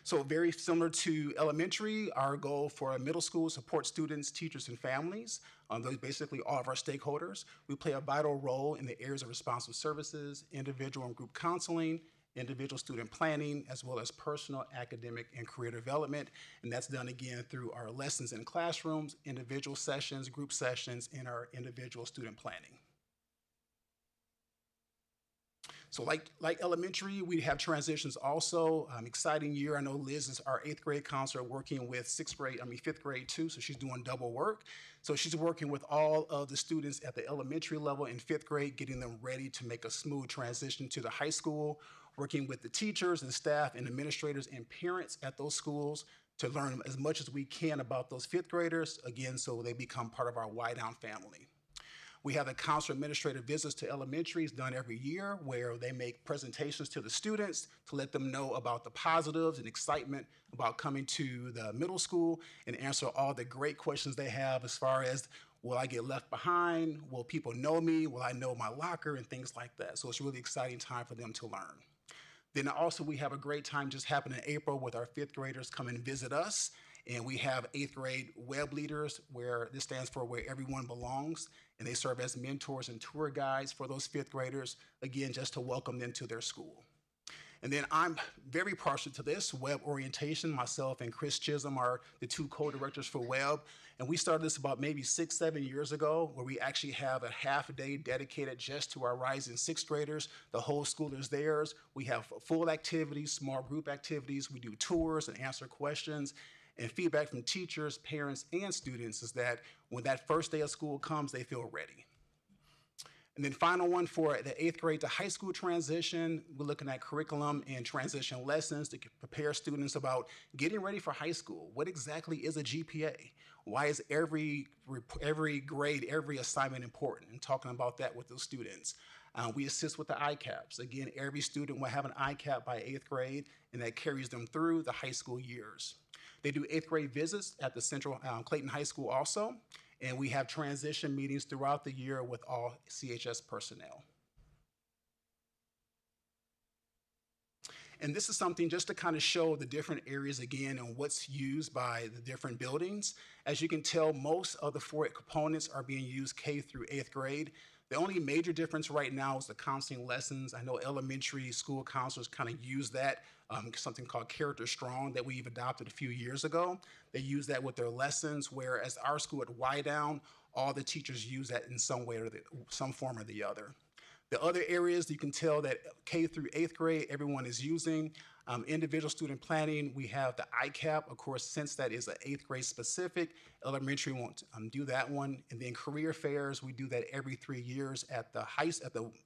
So very similar to elementary, our goal for middle school, support students, teachers, and families. Those basically all of our stakeholders. We play a vital role in the areas of responsive services, individual and group counseling, individual student planning, as well as personal, academic, and career development. And that's done again through our lessons in classrooms, individual sessions, group sessions, and our individual student planning. So like elementary, we have transitions also. Exciting year. I know Liz is our 8th grade counselor working with 5th grade too, so she's doing double work. So she's working with all of the students at the elementary level in 5th grade, getting them ready to make a smooth transition to the high school, working with the teachers and staff and administrators and parents at those schools to learn as much as we can about those 5th graders, again, so they become part of our Y-Down family. We have the counselor administrative visits to elementaries done every year where they make presentations to the students to let them know about the positives and excitement about coming to the middle school and answer all the great questions they have as far as, will I get left behind? Will people know me? Will I know my locker? And things like that. So it's a really exciting time for them to learn. Then also we have a great time just happened in April with our 5th graders come and visit us. And we have 8th grade web leaders, where this stands for Where Everyone Belongs. And they serve as mentors and tour guides for those 5th graders, again, just to welcome them to their school. And then I'm very partial to this, web orientation. Myself and Chris Chisholm are the 2 co-directors for web. And we started this about maybe 6-7 years ago, where we actually have a half a day dedicated just to our rising 6th graders. The whole school is theirs. We have full activities, small group activities. We do tours and answer questions. And feedback from teachers, parents, and students is that when that first day of school comes, they feel ready. And then final one for the 8th grade to high school transition, we're looking at curriculum and transition lessons to prepare students about getting ready for high school. What exactly is a GPA? Why is every grade, every assignment important? And talking about that with those students. We assist with the ICAPs. Again, every student will have an ICAP by 8th grade, and that carries them through the high school years. They do 8th grade visits at the Central Clayton High School also, and we have transition meetings throughout the year with all CHS personnel. And this is something just to kind of show the different areas again and what's used by the different buildings. As you can tell, most of the 4 components are being used K through 8th grade. The only major difference right now is the counseling lessons. I know elementary school counselors kind of use that, something called Character Strong that we've adopted a few years ago. They use that with their lessons, whereas our school at Y-Down, all the teachers use that in some way or some form or the other. The other areas you can tell that K through 8th grade, everyone is using. Individual student planning, we have the ICAP. Of course, since that is an 8th grade specific, elementary won't do that one. And then career fairs, we do that every 3 years at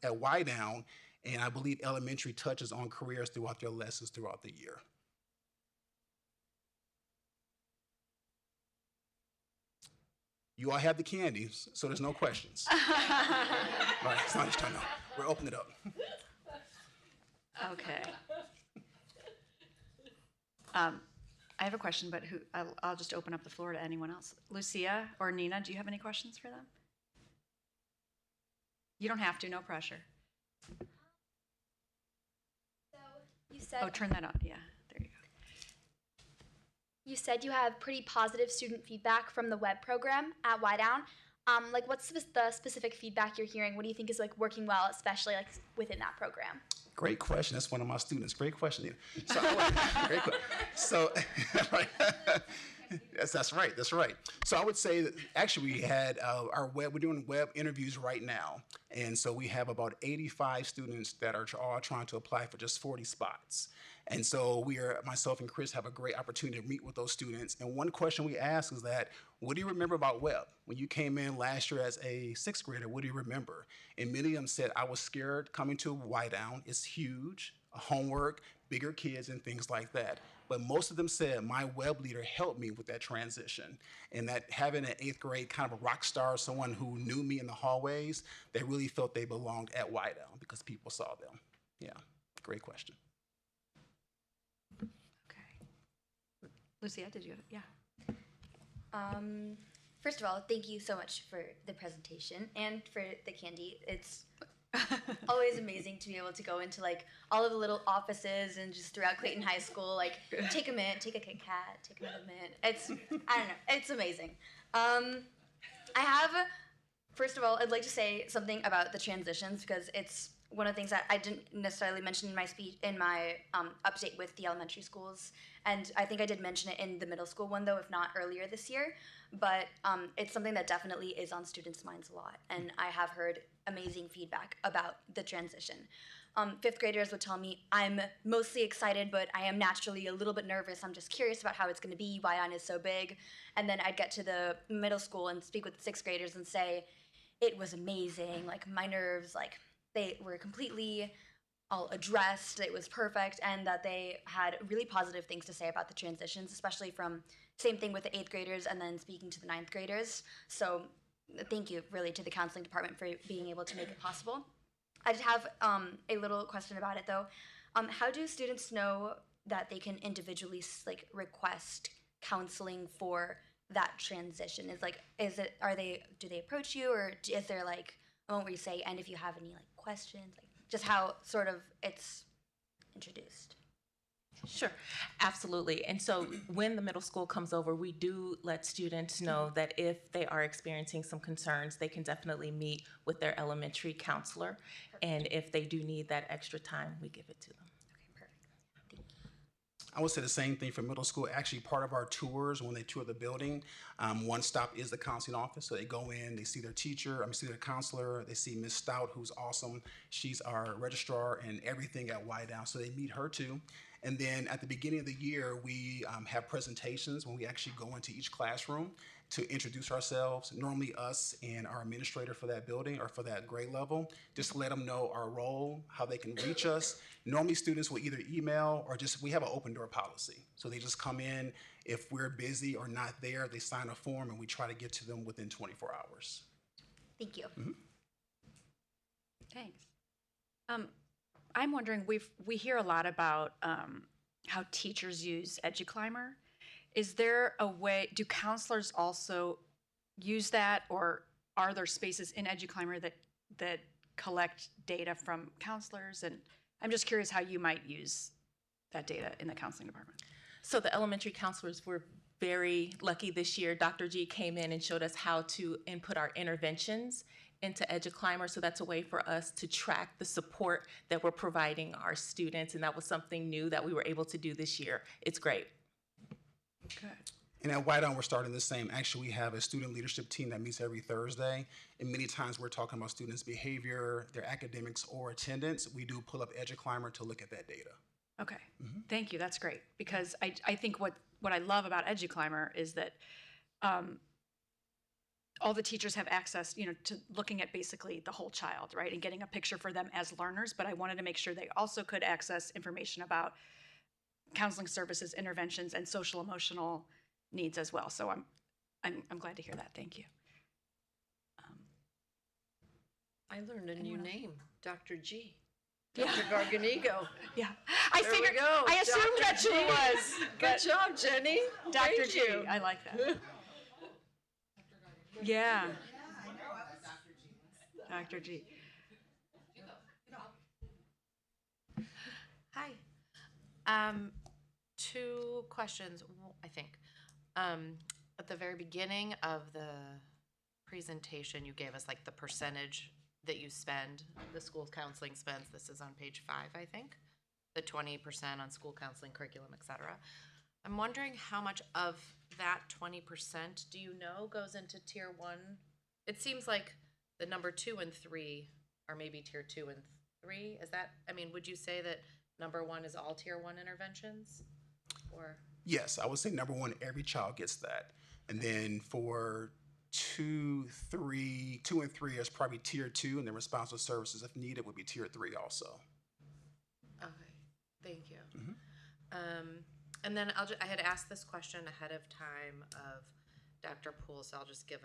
Y-Down. And I believe elementary touches on careers throughout their lessons throughout the year. You all have the candies, so there's no questions. Right, it's not just time now. We're opening it up. Okay. I have a question, but I'll just open up the floor to anyone else. Lucia or Nina, do you have any questions for them? You don't have to, no pressure. So you said Oh, turn that on. Yeah, there you go. you said you have pretty positive student feedback from the web program at Wydown. Like, what's the specific feedback you're hearing? What do you think is like working well, especially like within that program? Great question. That's one of my students. Great question, Nina. So, great question. So, yes, that's right. That's right. So I would say that actually we had we're doing web interviews right now. And so we have about 85 students that are all trying to apply for just 40 spots. And so myself and Chris have a great opportunity to meet with those students. And one question we ask is that, what do you remember about web? When you came in last year as a sixth grader, what do you remember? And many of them said, I was scared coming to Wydown. It's huge, homework, bigger kids, and things like that. But most of them said, my web leader helped me with that transition. And that having an eighth grade kind of a rock star, someone who knew me in the hallways, they really felt they belonged at Wydown because people saw them. Yeah, great question. Lucia, did you? Yeah. First of all, thank you so much for the presentation and for the candy. It's always amazing to be able to go into like all of the little offices and just throughout Clayton High School, like take a mint, take a Kit Kat, take another mint. It's, I don't know, it's amazing. First of all, I'd like to say something about the transitions because it's one of the things that I didn't necessarily mention in my speech, in my update with the elementary schools. And I think I did mention it in the middle school one, though, if not earlier this year. But it's something that definitely is on students' minds a lot. And I have heard amazing feedback about the transition. Fifth graders would tell me, I'm mostly excited, but I am naturally a little bit nervous. I'm just curious about how it's going to be, Wydown is so big. And then I'd get to the middle school and speak with sixth graders and say, it was amazing. Like, my nerves, like, they were completely all addressed, it was perfect, and that they had really positive things to say about the transitions, especially from same thing with the 8th graders and then speaking to the 9th graders. So thank you really to the counseling department for being able to make it possible. I just have a little question about it though. How do students know that they can individually like request counseling for that transition? Do they approach you, or is there like a moment where you say, and if you have any like questions, like just how sort of it's introduced? Sure, absolutely. And so when the middle school comes over, we do let students know that if they are experiencing some concerns, they can definitely meet with their elementary counselor. And if they do need that extra time, we give it to them. I would say the same thing for middle school. Actually, part of our tours, when they tour the building, one stop is the counseling office. So they go in, they see their teacher, see their counselor, they see Miss Stout, who's awesome. She's our registrar and everything at Wydown. So they meet her too. And then at the beginning of the year, we have presentations when we actually go into each classroom to introduce ourselves, normally us and our administrator for that building or for that grade level, just to let them know our role, how they can reach us. Normally students will either email or we have an open door policy. So they just come in, if we're busy or not there, they sign a form and we try to get to them within 24 hours. Thank you. Mm-hmm. Thanks. I'm wondering, we hear a lot about how teachers use EduClimber. Is there a way, do counselors also use that, or are there spaces in EduClimber that collect data from counselors? And I'm just curious how you might use that data in the counseling department. So the elementary counselors were very lucky this year. Dr. G came in and showed us how to input our interventions into EduClimber, so that's a way for us to track the support that we're providing our students, and that was something new that we were able to do this year. It's great. Good. And at Wydown, we're starting the same. Actually, we have a student leadership team that meets every Thursday, and many times we're talking about students' behavior, their academics, or attendance. We do pull up EduClimber to look at that data. Okay, Thank you, that's great, because I think what I love about EduClimber is that all the teachers have access, to looking at basically the whole child, right, and getting a picture for them as learners, but I wanted to make sure they also could access information about counseling services, interventions, and social emotional needs as well. So I'm glad to hear that. Thank you. I learned a new name, Dr. G. Dr. Garganigo. Yeah. There we go. I assumed Dr. that she G. was. Good but job, Jenny. Dr. Thank G. you. I like that. Yeah. Dr. G. Hi. Two questions, I think. At the very beginning of the presentation, you gave us like the percentage that you spend, the school counseling spends. This is on page 5, I think. The 20% on school counseling, curriculum, et cetera. I'm wondering how much of that 20% do you know goes into tier 1? It seems like the number 2 and 3 are maybe tier 2 and 3. Is that, I mean, would you say that number 1 is all tier 1 interventions? Or Yes, I would say number one, every child gets that. And then for 2 and 3 is probably tier 2, and then responsive services, if needed, would be tier 3 also. Okay, thank you. And then I had asked this question ahead of time of Dr. Poole, so I'll just give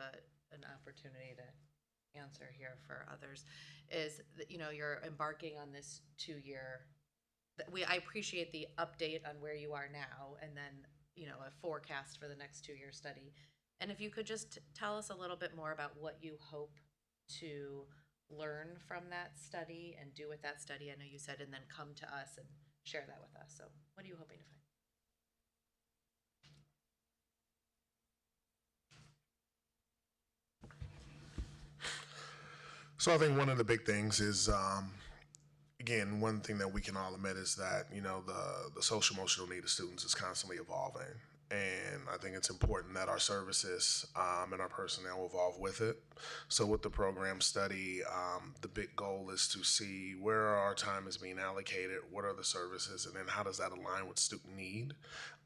an opportunity to answer here for others. Is that, you know, you're embarking on this 2-year. I appreciate the update on where you are now, and then, you know, a forecast for the next 2-year study. And if you could just tell us a little bit more about what you hope to learn from that study and do with that study. I know you said, and then come to us and share that with us. So what are you hoping to find? So I think one of the big things is, again, one thing that we can all admit is that, you know, the social emotional need of students is constantly evolving. And I think it's important that our services and our personnel evolve with it. So with the program study, the big goal is to see where our time is being allocated, what are the services, and then how does that align with student need?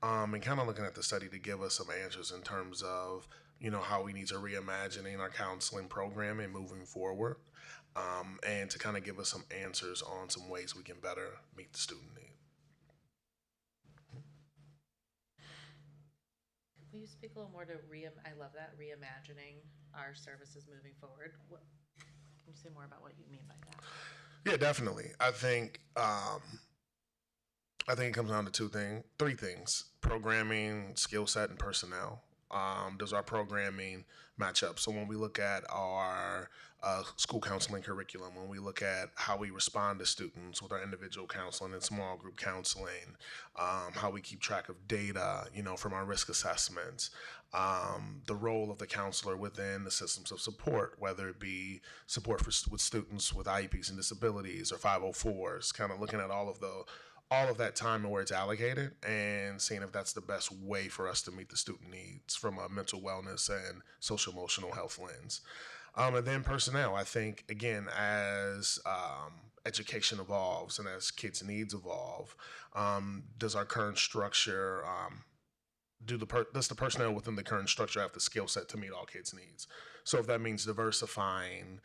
And kind of looking at the study to give us some answers in terms of, you know, how we need to reimagining our counseling programming moving forward, and to kind of give us some answers on some ways we can better meet the student need. Will you speak a little more to I love that, reimagining our services moving forward? What, can you say more about what you mean by that? Yeah, definitely. I think it comes down to three things: programming, skill set, and personnel. Does our programming match up? So when we look at our school counseling curriculum, when we look at how we respond to students with our individual counseling and small group counseling, how we keep track of data, you know, from our risk assessments, the role of the counselor within the systems of support, whether it be support with students with IEPs and disabilities or 504s, kind of looking at all of that time and where it's allocated and seeing if that's the best way for us to meet the student needs from a mental wellness and social emotional health lens. And then personnel, I think, again, as education evolves and as kids' needs evolve, does our current structure, does the personnel within the current structure have the skill set to meet all kids' needs? So if that means diversifying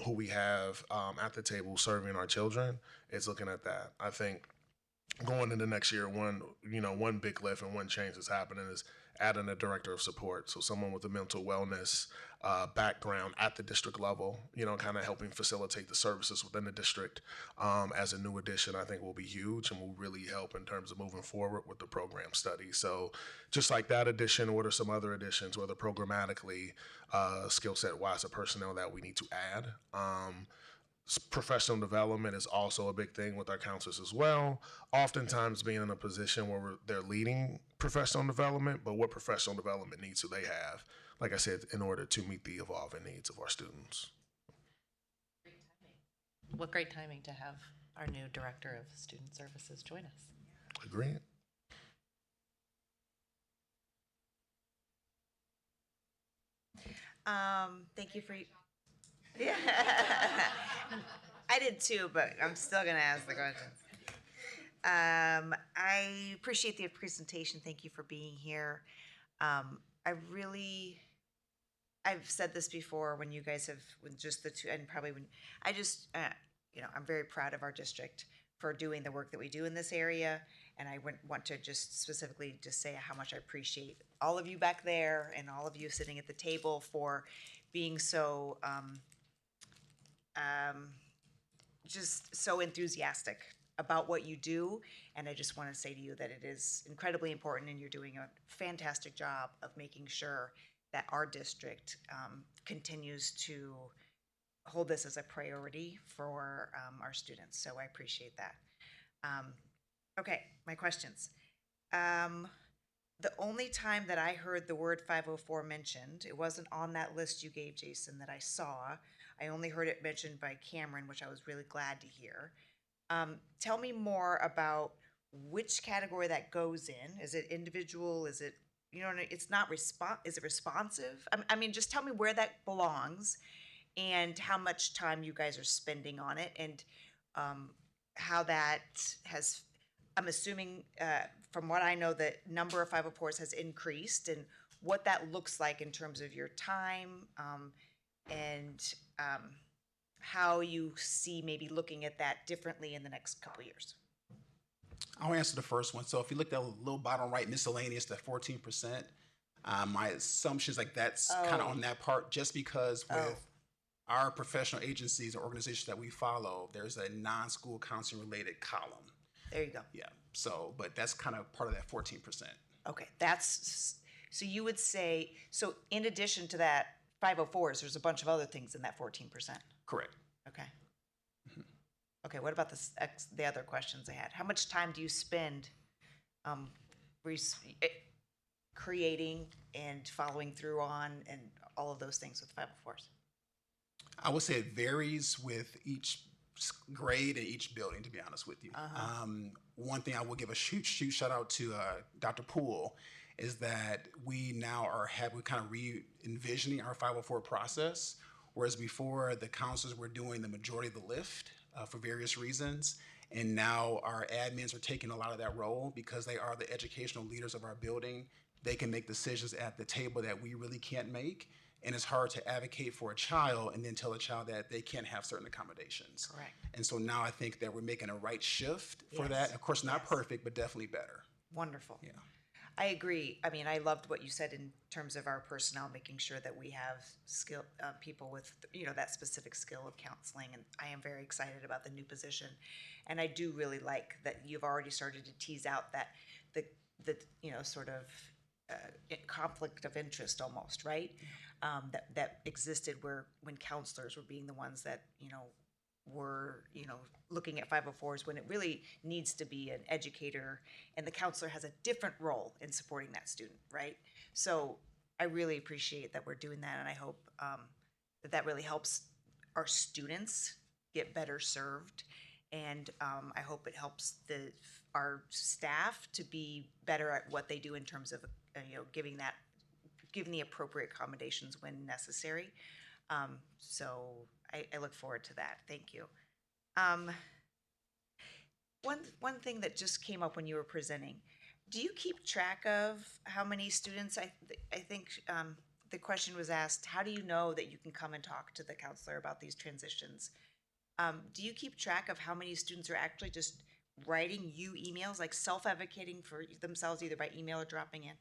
who we have at the table serving our children, it's looking at that. I think going into next year, one big lift and one change that's happening is adding a director of support. So someone with a mental wellness background at the district level, you know, kind of helping facilitate the services within the district as a new addition, I think will be huge and will really help in terms of moving forward with the program study. So just like that addition, what are some other additions, whether programmatically, skill set wise, or personnel that we need to add? Professional development is also a big thing with our counselors as well. Oftentimes being in a position where they're leading professional development, but what professional development needs do they have, like I said, in order to meet the evolving needs of our students? What great timing to have our new Director of Student Services join us. Agreed. Thank you for. Yeah. I did too, but I'm still going to ask the questions. I appreciate the presentation. Thank you for being here. I've said this before when you guys have, with just the two, and probably when, I'm very proud of our district for doing the work that we do in this area. And I want to just specifically just say how much I appreciate all of you back there and all of you sitting at the table for being so just so enthusiastic about what you do. And I just want to say to you that it is incredibly important and you're doing a fantastic job of making sure that our district continues to hold this as a priority for our students. So I appreciate that. Okay, my questions. The only time that I heard the word 504 mentioned, it wasn't on that list you gave, Jason, that I saw. I only heard it mentioned by Cameron, which I was really glad to hear. Tell me more about which category that goes in. Is it individual? Is it, you know, it's not is it responsive? I mean, just tell me where that belongs and how much time you guys are spending on it and how that has, I'm assuming from what I know, the number of 504s has increased and what that looks like in terms of your time and how you see maybe looking at that differently in the next couple of years. I'll answer the first one. So if you look at the little bottom right, miscellaneous, that 14%, my assumption is like that's kind of on that part, just because with our professional agencies or organizations that we follow, there's a non-school counseling related column. There you go. Yeah. So, but that's kind of part of that 14%. Okay, that's, so you would say, so in addition to that 504s, there's a bunch of other things in that 14%. Correct. Okay. Okay, what about the other questions I had? How much time do you spend creating and following through on and all of those things with 504s? I would say it varies with each grade and each building, to be honest with you. One thing I will give a huge shout out to Dr. Poole is that we now are kind of re-envisioning our 504 process, whereas before the counselors were doing the majority of the lift for various reasons, and now our admins are taking a lot of that role because they are the educational leaders of our building. They can make decisions at the table that we really can't make, and it's hard to advocate for a child and then tell a child that they can't have certain accommodations. Correct. And so now I think that we're making a right shift for that. Of course, not perfect, but definitely better. Wonderful. Yeah. I agree. I mean, I loved what you said in terms of our personnel, making sure that we have skill people with, you know, that specific skill of counseling. And I am very excited about the new position. And I do really like that you've already started to tease out that the you know, sort of conflict of interest almost, right? That existed when counselors were being the ones that, you know, were, you know, looking at 504s when it really needs to be an educator, and the counselor has a different role in supporting that student, right? So I really appreciate that we're doing that, and I hope that really helps our students get better served, and I hope it helps our staff to be better at what they do in terms of you know, giving the appropriate accommodations when necessary. So I look forward to that. Thank you. One thing that just came up when you were presenting, do you keep track of how many students, I think the question was asked, how do you know that you can come and talk to the counselor about these transitions? Do you keep track of how many students are actually just writing you emails, like self-advocating for themselves either by email or dropping in?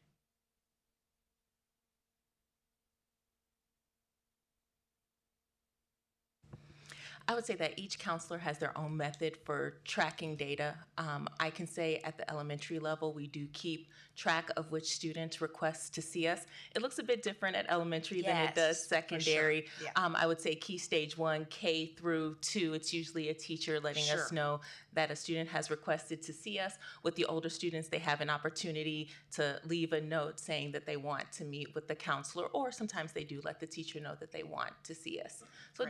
I would say that each counselor has their own method for tracking data. I can say at the elementary level, we do keep track of which students request to see us. It looks a bit different at elementary than it does secondary. For sure. Yeah. I would say key stage 1, K through 2, it's usually a teacher letting us know that a student has requested to see us. With the older students, they have an opportunity to leave a note saying that they want to meet with the counselor, or sometimes they do let the teacher know that they want to see us. So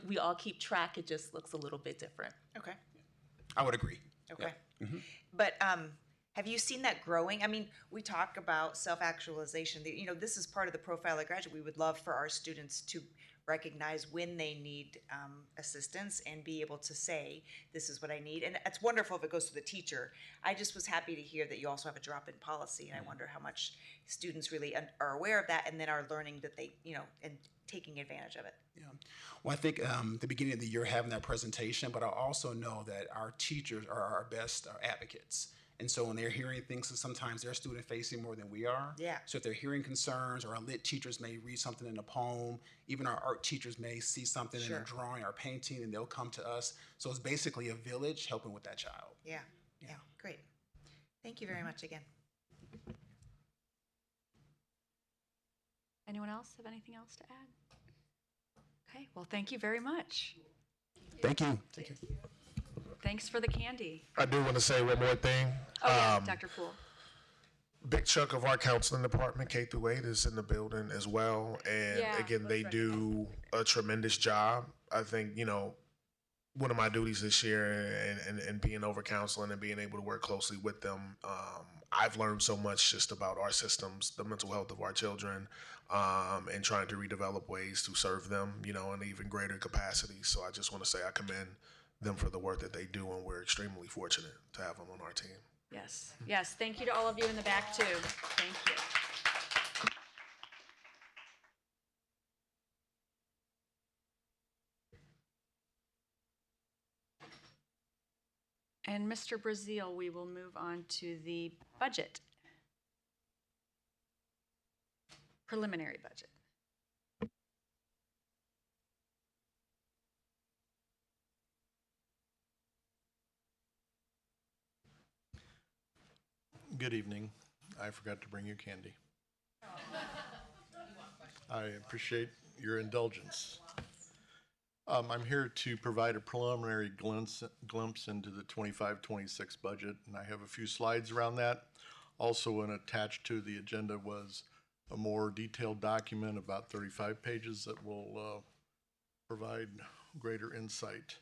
we all keep track, it just looks a little bit different. Okay. I would agree. Okay. Yeah. Mm-hmm. But have you seen that growing? I mean, we talk about self-actualization. You know, this is part of the Profile of Graduate. We would love for our students to recognize when they need assistance and be able to say, this is what I need. And it's wonderful if it goes to the teacher. I just was happy to hear that you also have a drop-in policy, and I wonder how much students really are aware of that and then are learning that they, you know, and taking advantage of it. Yeah. Well, I think the beginning of the year having that presentation, but I also know that our teachers are our best advocates. And so when they're hearing things, so sometimes they're student facing more than we are. Yeah. So if they're hearing concerns, or our lit teachers may read something in a poem, even our art teachers may see something in Sure. a drawing or painting, and they'll come to us. So it's basically a village helping with that child. Yeah, yeah, great. Thank you very much again. Anyone else have anything else to add? Okay, well, thank you very much. Thank you. Thank you. Thanks for the candy. I do want to say one more thing. Oh, yeah, Dr. Poole. Big chunk of our counseling department, K through 8, is in the building as well. And Yeah, again, they let's do a tremendous job. I think, one of my duties this year and being over counseling and being able to work closely with them, I've learned so much just about our systems, the mental health of our children, and trying to redevelop ways to serve them, in even greater capacity. So I just want to say I commend them for the work that they do, and we're extremely fortunate to have them on our team. Yes, yes, thank you to all of you in the back, too. Thank you. And Mr. Brazil, we will move on to the budget. Preliminary budget. Good evening. I forgot to bring you candy. I appreciate your indulgence. I'm here to provide a preliminary glimpse into the 25-26 budget, and I have a few slides around that. Also, and attached to the agenda was a more detailed document, about 35 pages, that will provide greater insight.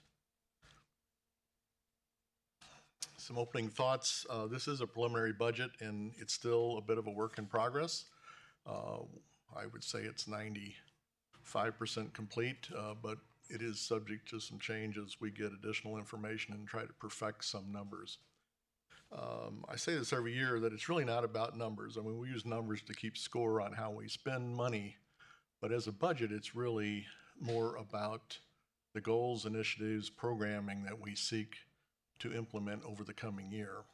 Some opening thoughts. This is a preliminary budget, and it's still a bit of a work in progress. I would say it's 95% complete, but it is subject to some change as we get additional information and try to perfect some numbers. I say this every year, that it's really not about numbers. I mean, we use numbers to keep score on how we spend money, but as a budget, it's really more about the goals, initiatives, programming that we seek to implement over the coming year.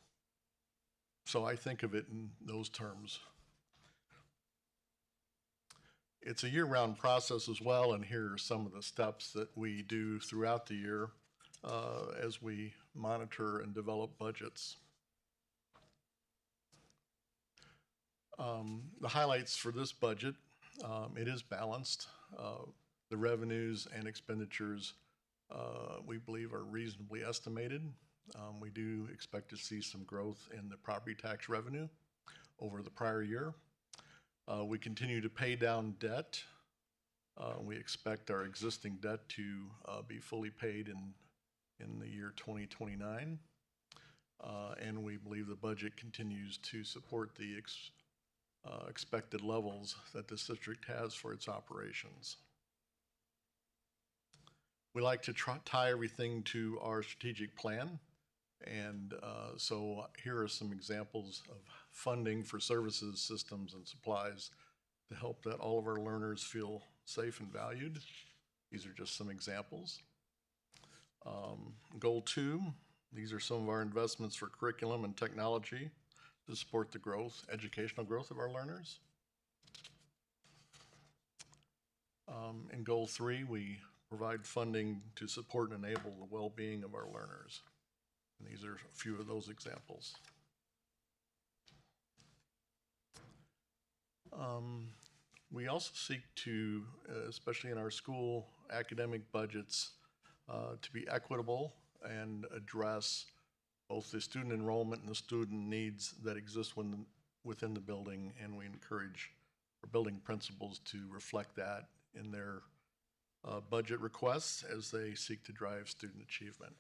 So I think of it in those terms. It's a year-round process as well, and here are some of the steps that we do throughout the year as we monitor and develop budgets. The highlights for this budget, it is balanced. The revenues and expenditures we believe are reasonably estimated. We do expect to see some growth in the property tax revenue over the prior year. We continue to pay down debt. We expect our existing debt to be fully paid in the year 2029. And we believe the budget continues to support the expected levels that this district has for its operations. We like to tie everything to our strategic plan. And so here are some examples of funding for services, systems, and supplies to help that all of our learners feel safe and valued. These are just some examples. Goal 2, these are some of our investments for curriculum and technology to support the growth, educational growth of our learners. In Goal 3, we provide funding to support and enable the well-being of our learners. And these are a few of those examples. We also seek to, especially in our school academic budgets, to be equitable and address both the student enrollment and the student needs that exist within the building, and we encourage our building principals to reflect that in their budget requests as they seek to drive student achievement.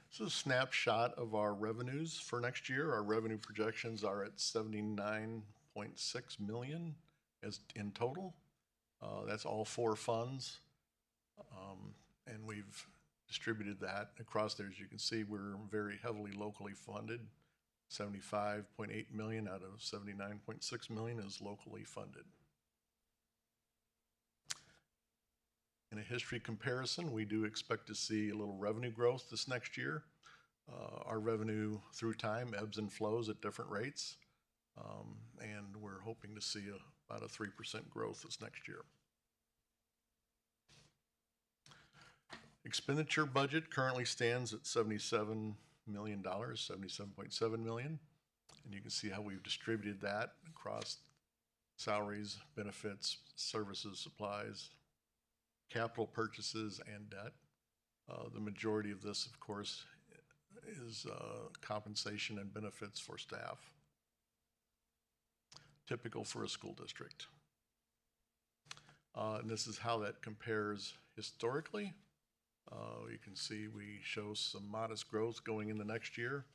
This is a snapshot of our revenues for next year. Our revenue projections are at $79.6 million as in total. That's all 4 funds. And we've distributed that across there. As you can see, we're very heavily locally funded. 75.8 million out of 79.6 million is locally funded. In a history comparison, we do expect to see a little revenue growth this next year. Our revenue through time ebbs and flows at different rates, and we're hoping to see about a 3% growth this next year. Expenditure budget currently stands at $77 million, $77.7 million. And you can see how we've distributed that across salaries, benefits, services, supplies, capital purchases, and debt. The majority of this, of course, is compensation and benefits for staff, typical for a school district. And this is how that compares historically. You can see we show some modest growth going in the next year.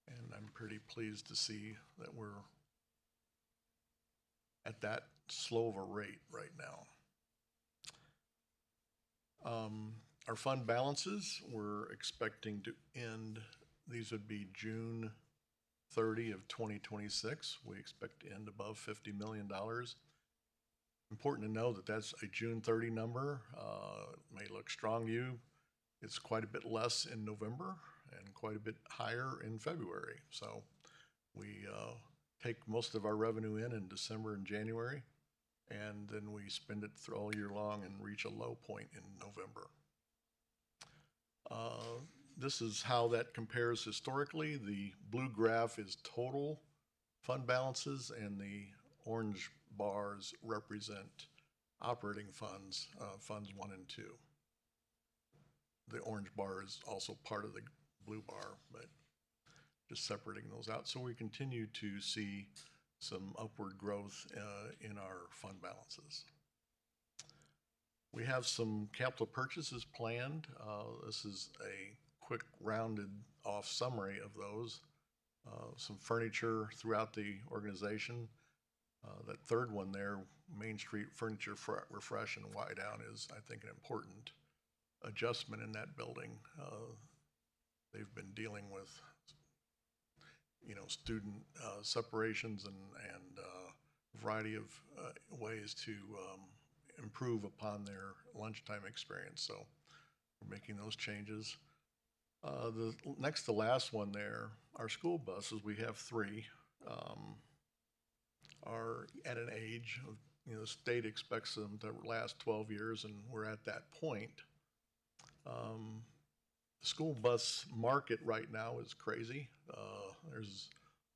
And I'm pretty pleased to see that we're at that slow of a rate right now. Our fund balances, we're expecting to end, these would be June 30 of 2026. We expect to end above $50 million. Important to know that that's a June 30 number. It may look strong to you. It's quite a bit less in November and quite a bit higher in February. So we take most of our revenue in December and January, and then we spend it through all year long and reach a low point in November. This is how that compares historically. The blue graph is total fund balances, and the orange bars represent operating funds, funds 1 and 2. The orange bar is also part of the blue bar, but just separating those out. So we continue to see some upward growth in our fund balances. We have some capital purchases planned. This is a quick rounded off summary of those. Some furniture throughout the organization. That third one there, Main Street Furniture Refresh in Wydown, is, I think, an important adjustment in that building. They've been dealing with, student separations and a variety of ways to improve upon their lunchtime experience. So we're making those changes. The next to last one there, our school buses, we have 3, are at an age of, the state expects them to last 12 years, and we're at that point. The school bus market right now is crazy. There's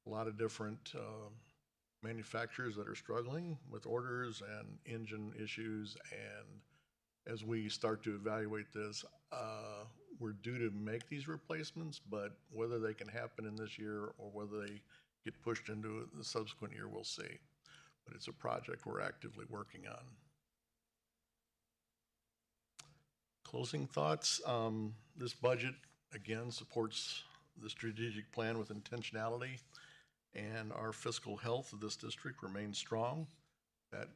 a lot of different manufacturers that are struggling with orders and engine issues, and as we start to evaluate this, we're due to make these replacements, but whether they can happen in this year or whether they get pushed into the subsequent year, we'll see. But it's a project we're actively working on. Closing thoughts. This budget, again, supports the strategic plan with intentionality, and our fiscal health of this district remains strong. That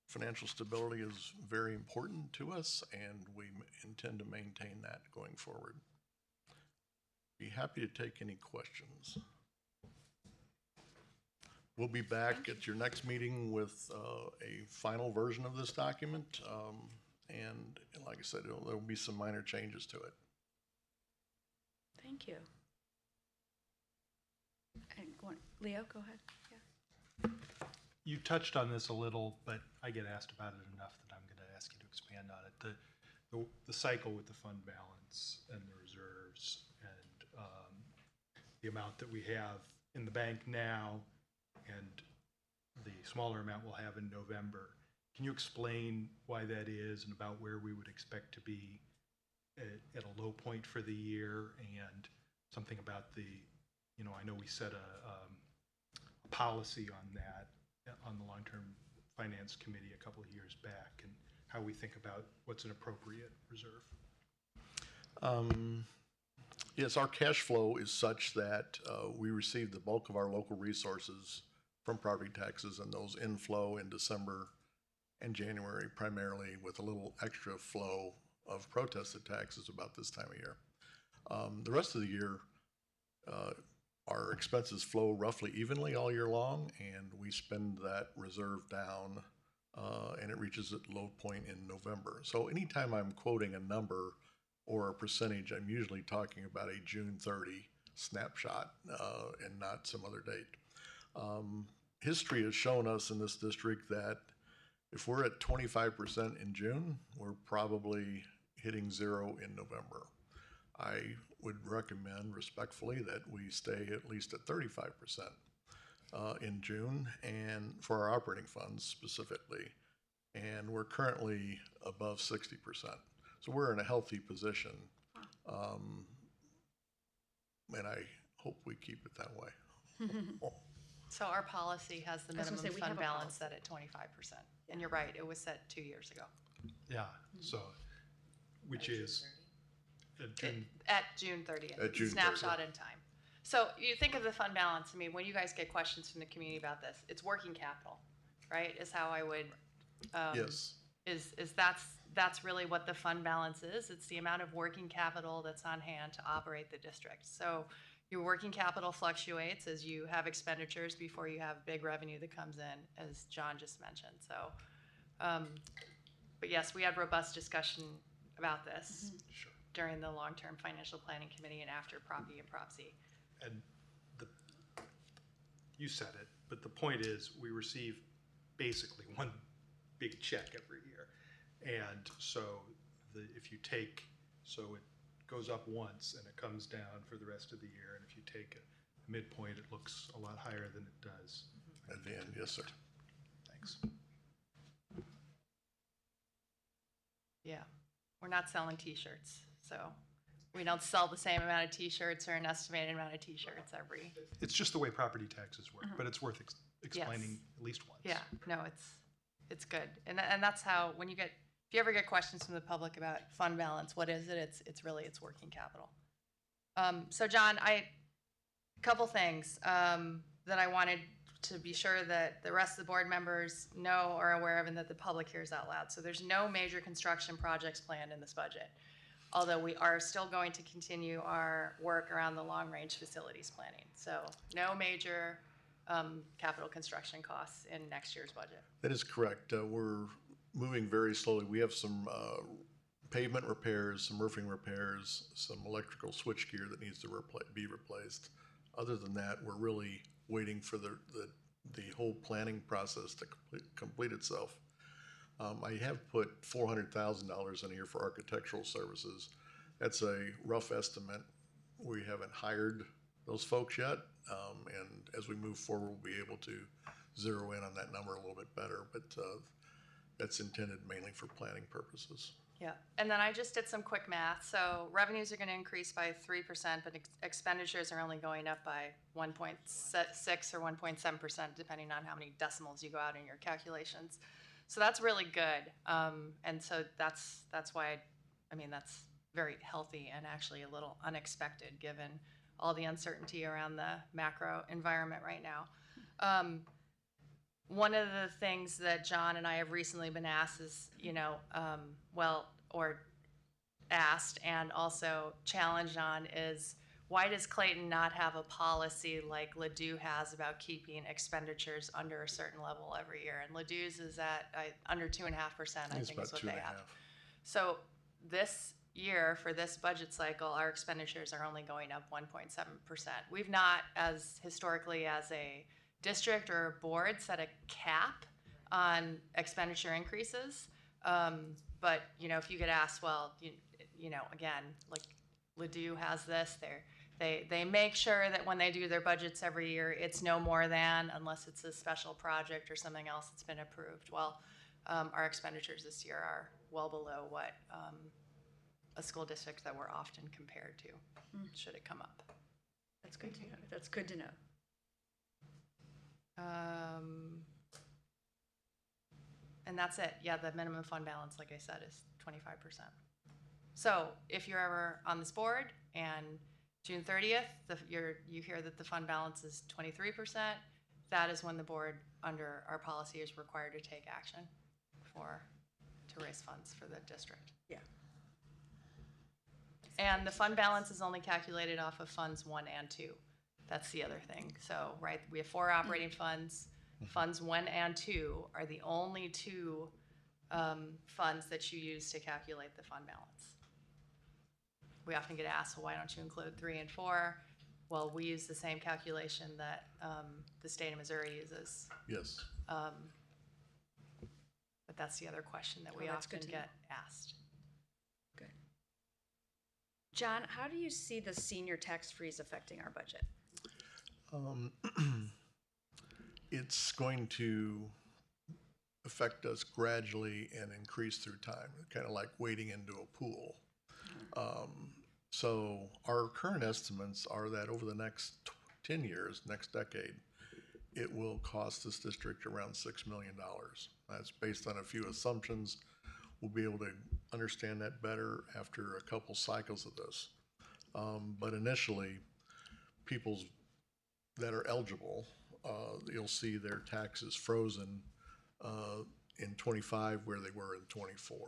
financial stability is very important to us, and we intend to maintain that going forward. Be happy to take any questions. We'll be back at your next meeting with a final version of this document. And like I said, there will be some minor changes to it. Thank you. And Leo, go ahead. Yeah. You touched on this a little, but I get asked about it enough that I'm going to ask you to expand on it. The cycle with the fund balance and the reserves and the amount that we have in the bank now and the smaller amount we'll have in November. Can you explain why that is and about where we would expect to be at a low point for the year, and something about the, I know we set a policy on that on the long-term finance committee a couple of years back, and how we think about what's an appropriate reserve? Yes, our cash flow is such that we receive the bulk of our local resources from property taxes, and those inflow in December and January primarily, with a little extra flow of protested taxes about this time of year. The rest of the year, our expenses flow roughly evenly all year long, and we spend that reserve down, and it reaches its low point in November. So anytime I'm quoting a number, or a percentage, I'm usually talking about a June 30 snapshot and not some other date. History has shown us in this district that if we're at 25% in June, we're probably hitting 0 in November. I would recommend respectfully that we stay at least at 35% in June, and for our operating funds specifically. And we're currently above 60%. So we're in a healthy position. And I hope we keep it that way. So our policy has the I was gonna minimum say, we have fund a balance policy. set at 25%. And you're right, it was set 2 years ago. Yeah, so, which is, June, At June 30th. At June 30th. Snapshot in time. So you think of the fund balance, I mean, when you guys get questions from the community about this, it's working capital, right? Is how I would, Yes. is that's really what the fund balance is. It's the amount of working capital that's on hand to operate the district. So your working capital fluctuates as you have expenditures before you have big revenue that comes in, as John just mentioned. So, but yes, we had robust discussion about this during the long-term financial planning committee and after Prop E and Prop C. and you said it, but the point is, we receive basically one big check every year. And so if you take, so it goes up once and it comes down for the rest of the year. And if you take a midpoint, it looks a lot higher than it does at the end. Yes, sir. Thanks. Yeah, we're not selling T-shirts, so we don't sell the same amount of T-shirts or an estimated amount of T-shirts every. It's just the way property taxes work, but it's worth explaining at least once. Yeah, no, it's good, and that's how when you get, if you ever get questions from the public about fund balance, what is it? It's really working capital. So John, a couple things that I wanted to be sure that the rest of the board members know or are aware of, and that the public hears out loud. So there's no major construction projects planned in this budget, although we are still going to continue our work around the long-range facilities planning. So no major capital construction costs in next year's budget. That is correct. We're moving very slowly. We have some pavement repairs, some roofing repairs, some electrical switchgear that needs to be replaced. Other than that, we're really waiting for the whole planning process to complete itself. I have put $400,000 in here for architectural services. That's a rough estimate. We haven't hired those folks yet, and as we move forward, we'll be able to zero in on that number a little bit better, but that's intended mainly for planning purposes. Yeah, and then I just did some quick math. So revenues are going to increase by 3%, but expenditures are only going up by 1.6 or 1.7%, depending on how many decimals you go out in your calculations. So that's really good, and so that's why I mean that's very healthy and actually a little unexpected given all the uncertainty around the macro environment right now. One of the things that John and I have recently been asked is, asked and also challenged on is, why does Clayton not have a policy like Ladue has about keeping expenditures under a certain level every year? And Ladue's is at under 2.5%, I think is what they have. So this year, for this budget cycle, our expenditures are only going up 1.7%. We've not, as historically as a district or a board, set a cap on expenditure increases. But if you get asked, well, again, like Ladue has this, they make sure that when they do their budgets every year, it's no more than, unless it's a special project or something else that's been approved. Well, our expenditures this year are well below what a school district that we're often compared to, should it come up. That's good to know. That's good to know. And that's it. Yeah, the minimum fund balance, like I said, is 25%. So if you're ever on this board and June 30th, you hear that the fund balance is 23%, that is when the board, under our policy, is required to take action to raise funds for the district. Yeah. And the fund balance is only calculated off of funds 1 and 2. That's the other thing. So, right, we have 4 operating funds. Funds 1 and 2 are the only 2 funds that you use to calculate the fund balance. we often get asked, well, why don't you include 3 and 4? Well, we use the same calculation that the state of Missouri uses. Yes. But that's the other question that we that's often good to get asked. Good. John, how do you see the senior tax freeze affecting our budget? It's going to affect us gradually and increase through time, kind of like wading into a pool. So our current estimates are that over the next 10 years, next decade, it will cost this district around $6 million. That's based on a few assumptions. We'll be able to understand that better after a couple cycles of this. But initially, people's that are eligible, you'll see their taxes frozen in 25 where they were in 24.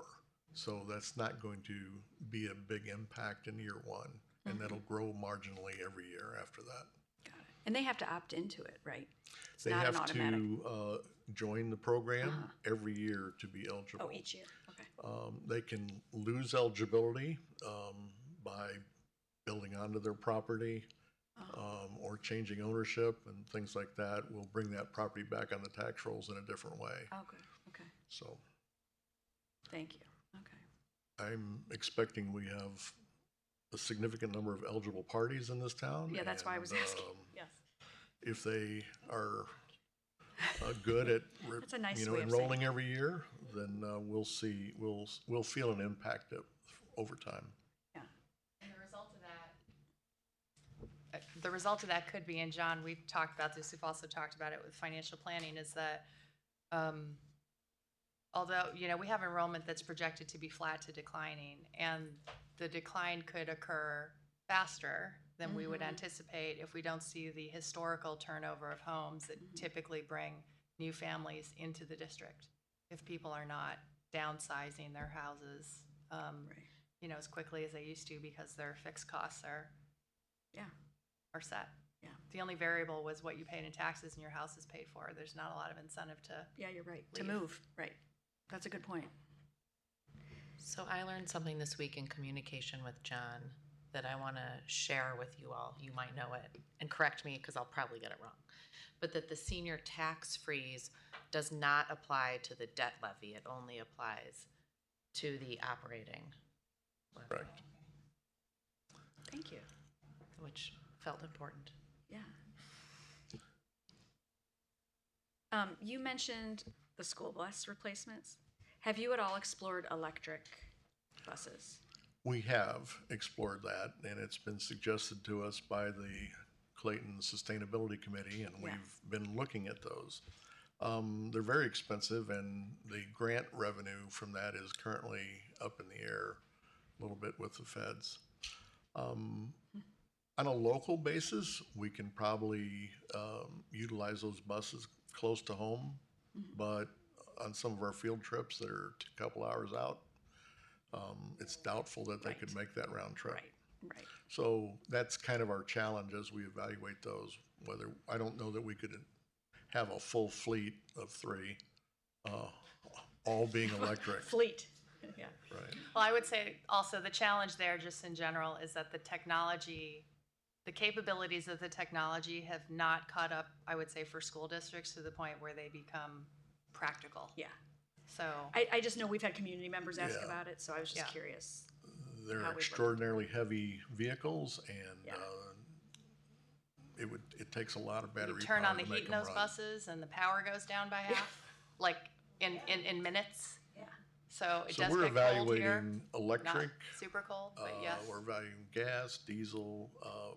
So that's not going to be a big impact in year one, and that'll grow marginally every year after that. And they have to opt into it, right? It's They not an have automatic. to join the program every year to be eligible. Oh, each year, okay. They can lose eligibility by building onto their property or changing ownership and things like that. Will bring that property back on the tax rolls in a different way. Oh, good, okay. So Thank you, okay. I'm expecting we have a significant number of eligible parties in this town. Yeah, that's why I was asking, yes. If they are good at That's a nice way of saying enrolling every year, then we'll see, we'll feel an impact over time. And the result of that could be, and John, we've talked about this, we've also talked about it with financial planning, is that although, we have enrollment that's projected to be flat to declining, and the decline could occur faster than we would anticipate if we don't see the historical turnover of homes that typically bring new families into the district. If people are not downsizing their houses, as quickly as they used to because their fixed costs are set. Yeah. The only variable was what you paid in taxes and your house is paid for. There's not a lot of incentive to. Yeah, you're right. To leave. move, right. That's a good point. So I learned something this week in communication with John that I want to share with you all. You might know it, and correct me because I'll probably get it wrong. But that the senior tax freeze does not apply to the debt levy. It only applies to the operating levy. Correct. Thank you. Which felt important. Yeah. You mentioned the school bus replacements. Have you at all explored electric buses? We have explored that, and it's been suggested to us by the Clayton Sustainability Committee, and we've been looking at those. They're very expensive, and the grant revenue from that is currently up in the air a little bit with the feds. On a local basis, we can probably utilize those buses close to home, but on some of our field trips that are a couple hours out, it's doubtful that they could make that round trip. Right. So that's kind of our challenge as we evaluate those. Whether I don't know that we could have a full fleet of 3, all being electric. Fleet. Yeah. Right. Well, I would say also the challenge there, just in general, is that the technology, the capabilities of the technology have not caught up, I would say, for school districts to the point where they become practical. Yeah. So I just know we've had community members ask Yeah. about it, so I was just curious. They're how we work. extraordinarily heavy vehicles, and it takes a lot of battery you turn power on the to make heat in them those run. buses and the power goes down by half, like in minutes. Yeah. So it So does we're get cold here. evaluating electric. Not super cold, but yes. We're evaluating gas, diesel,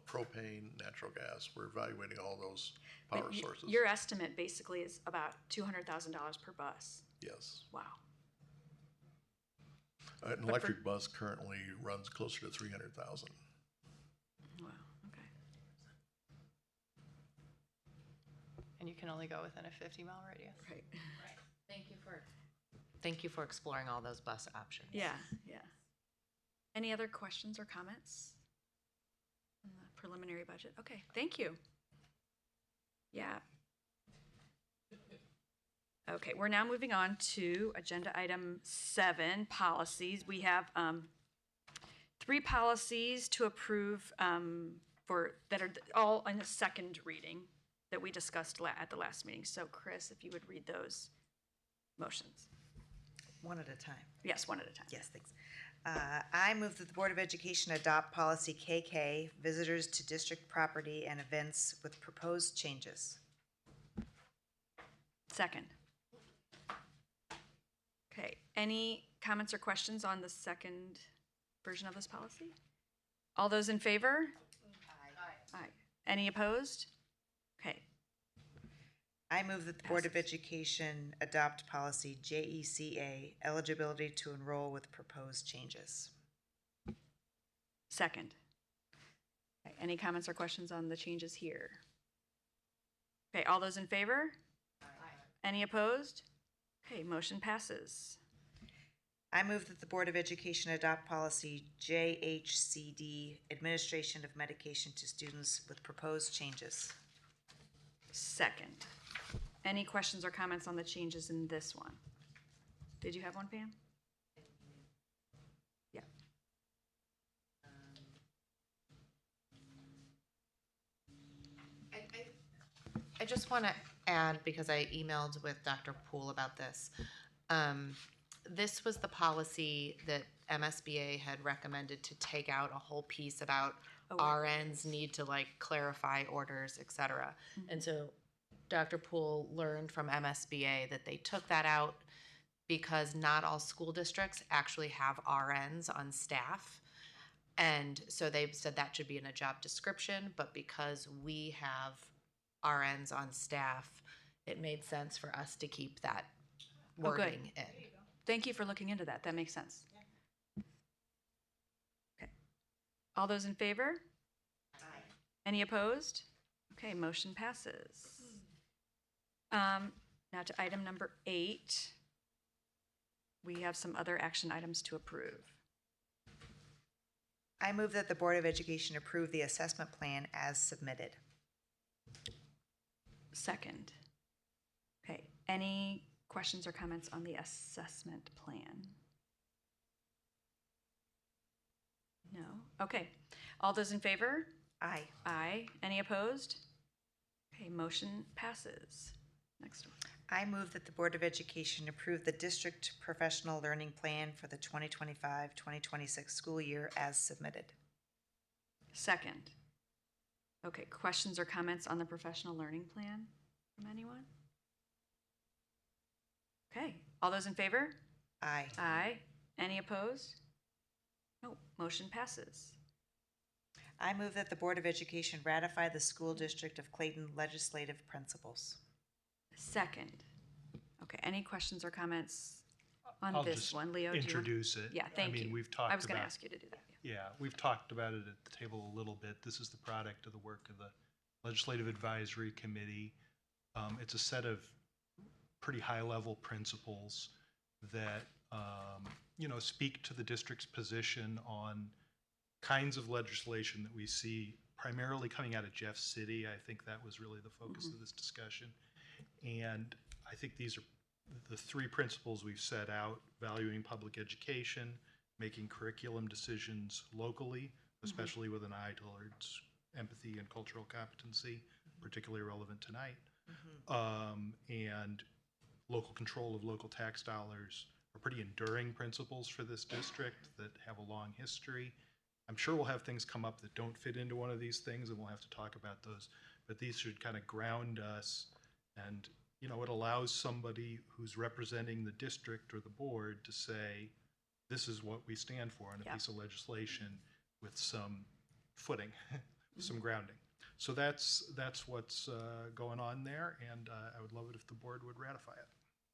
propane, natural gas. We're evaluating all those But power sources. Your estimate basically is about $200,000 per bus. Yes. Wow. An electric bus currently runs closer to 300,000. Wow. Okay. And you can only go within a 50-mile radius. Right. Thank you for exploring all those bus options. Yeah. Any other questions or comments on the preliminary budget? Okay, thank you. Yeah. Okay, we're now moving on to agenda item 7, policies. We have 3 policies to approve that are all in a second reading that we discussed at the last meeting. So Chris, if you would read those motions. One at a time. Yes, one at a time. Yes, thanks. I move that the Board of Education adopt policy KK, visitors to district property and events with proposed changes. Second. Okay, any comments or questions on the second version of this policy? All those in favor? Aye. Any opposed? Okay. I move that the Board of Education adopt policy JECA, eligibility to enroll with proposed changes. Second. Okay, any comments or questions on the changes here? Okay, all those in favor? Aye. Any opposed? Okay, motion passes. I move that the Board of Education adopt policy JHCD, administration of medication to students with proposed changes. Second. Any questions or comments on the changes in this one? Did you have one, Pam? Yeah. I just want to add, because I emailed with Dr. Poole about this. This was the policy that MSBA had recommended to take out a whole piece about RNs need to like clarify orders, et cetera. And so Dr. Poole learned from MSBA that they took that out because not all school districts actually have RNs on staff. And so they said that should be in a job description, but because we have RNs on staff, it made sense for us to keep that wording in. Thank you for looking into that. That makes sense. Okay. All those in favor? Aye. Any opposed? Okay, motion passes. Now to item number 8. We have some other action items to approve. I move that the Board of Education approve the assessment plan as submitted. Second. Okay, any questions or comments on the assessment plan? No? Okay. All those in favor? Aye. Aye. Any opposed? Okay, motion passes. Next one. I move that the Board of Education approve the district professional learning plan for the 2025-2026 school year as submitted. Second. Okay, questions or comments on the professional learning plan from anyone? Okay, all those in favor? Aye. Aye. Any opposed? No, motion passes. I move that the Board of Education ratify the School District of Clayton legislative principles. Second. Okay, any questions or comments on I'll this just one? Leo, do you want- introduce it. Yeah, thank you. I mean, we've talked I was going to about- ask you to do that. Yeah, we've talked about it at the table a little bit. This is the product of the work of the Legislative Advisory Committee. It's a set of pretty high-level principles that, speak to the district's position on kinds of legislation that we see primarily coming out of Jeff City. I think that was really the focus of this discussion. And I think these are the 3 principles we've set out: valuing public education, making curriculum decisions locally, especially with an eye towards empathy and cultural competency, particularly relevant tonight, and local control of local tax dollars are pretty enduring principles for this district that have a long history. I'm sure we'll have things come up that don't fit into one of these things, and we'll have to talk about those, but these should kind of ground us, and it allows somebody who's representing the district or the board to say, this is what we stand for on a piece of legislation with some footing, some grounding. So that's what's going on there, and I would love it if the board would ratify it.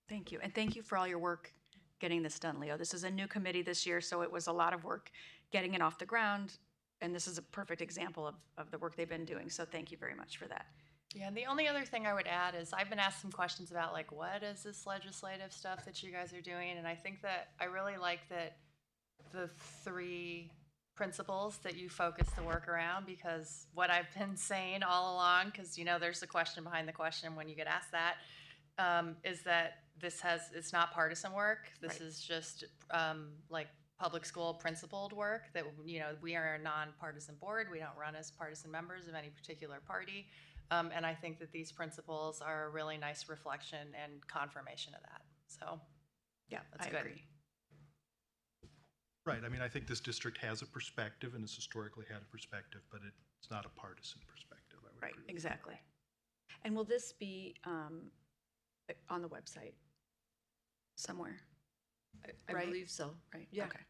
Thank you, and thank you for all your work getting this done, Leo. This is a new committee this year, so it was a lot of work getting it off the ground, and this is a perfect example of the work they've been doing, so thank you very much for that. Yeah, and the only other thing I would add is I've been asked some questions about like, what is this legislative stuff that you guys are doing? And I think that I really like that the 3 principles that you focus the work around, because what I've been saying all along, because there's a question behind the question when you get asked that, is that it's not partisan work. This is just like public school principled work that, we are a nonpartisan board. We don't run as partisan members of any particular party. And I think that these principles are a really nice reflection and confirmation of that. So, Yeah, that's I good. agree. Right, I mean, I think this district has a perspective and has historically had a perspective, but it's not a partisan perspective, I would Right, agree. exactly. And will this be on the website somewhere? I Right? believe so. Right, Yeah. okay.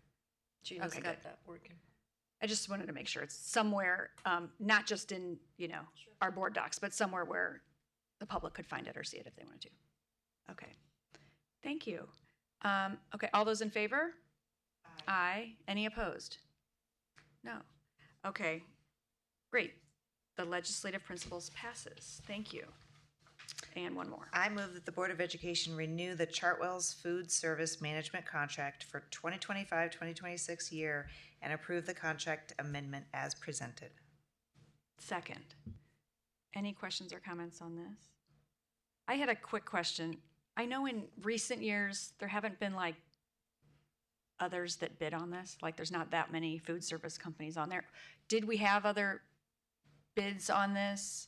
Gina's Okay, got good. that working. I just wanted to make sure it's somewhere, not just in, our board docs, but somewhere where the public could find it or see it if they wanted to. Okay, thank you. Okay, all those in favor? Aye. Any opposed? No. Okay, great. The legislative principles passes. Thank you. And one more. I move that the Board of Education renew the Chartwell's Food Service Management Contract for 2025-2026 year and approve the contract amendment as presented. Second. Any questions or comments on this? I had a quick question. I know in recent years, there haven't been like others that bid on this. Like there's not that many food service companies on there. Did we have other bids on this?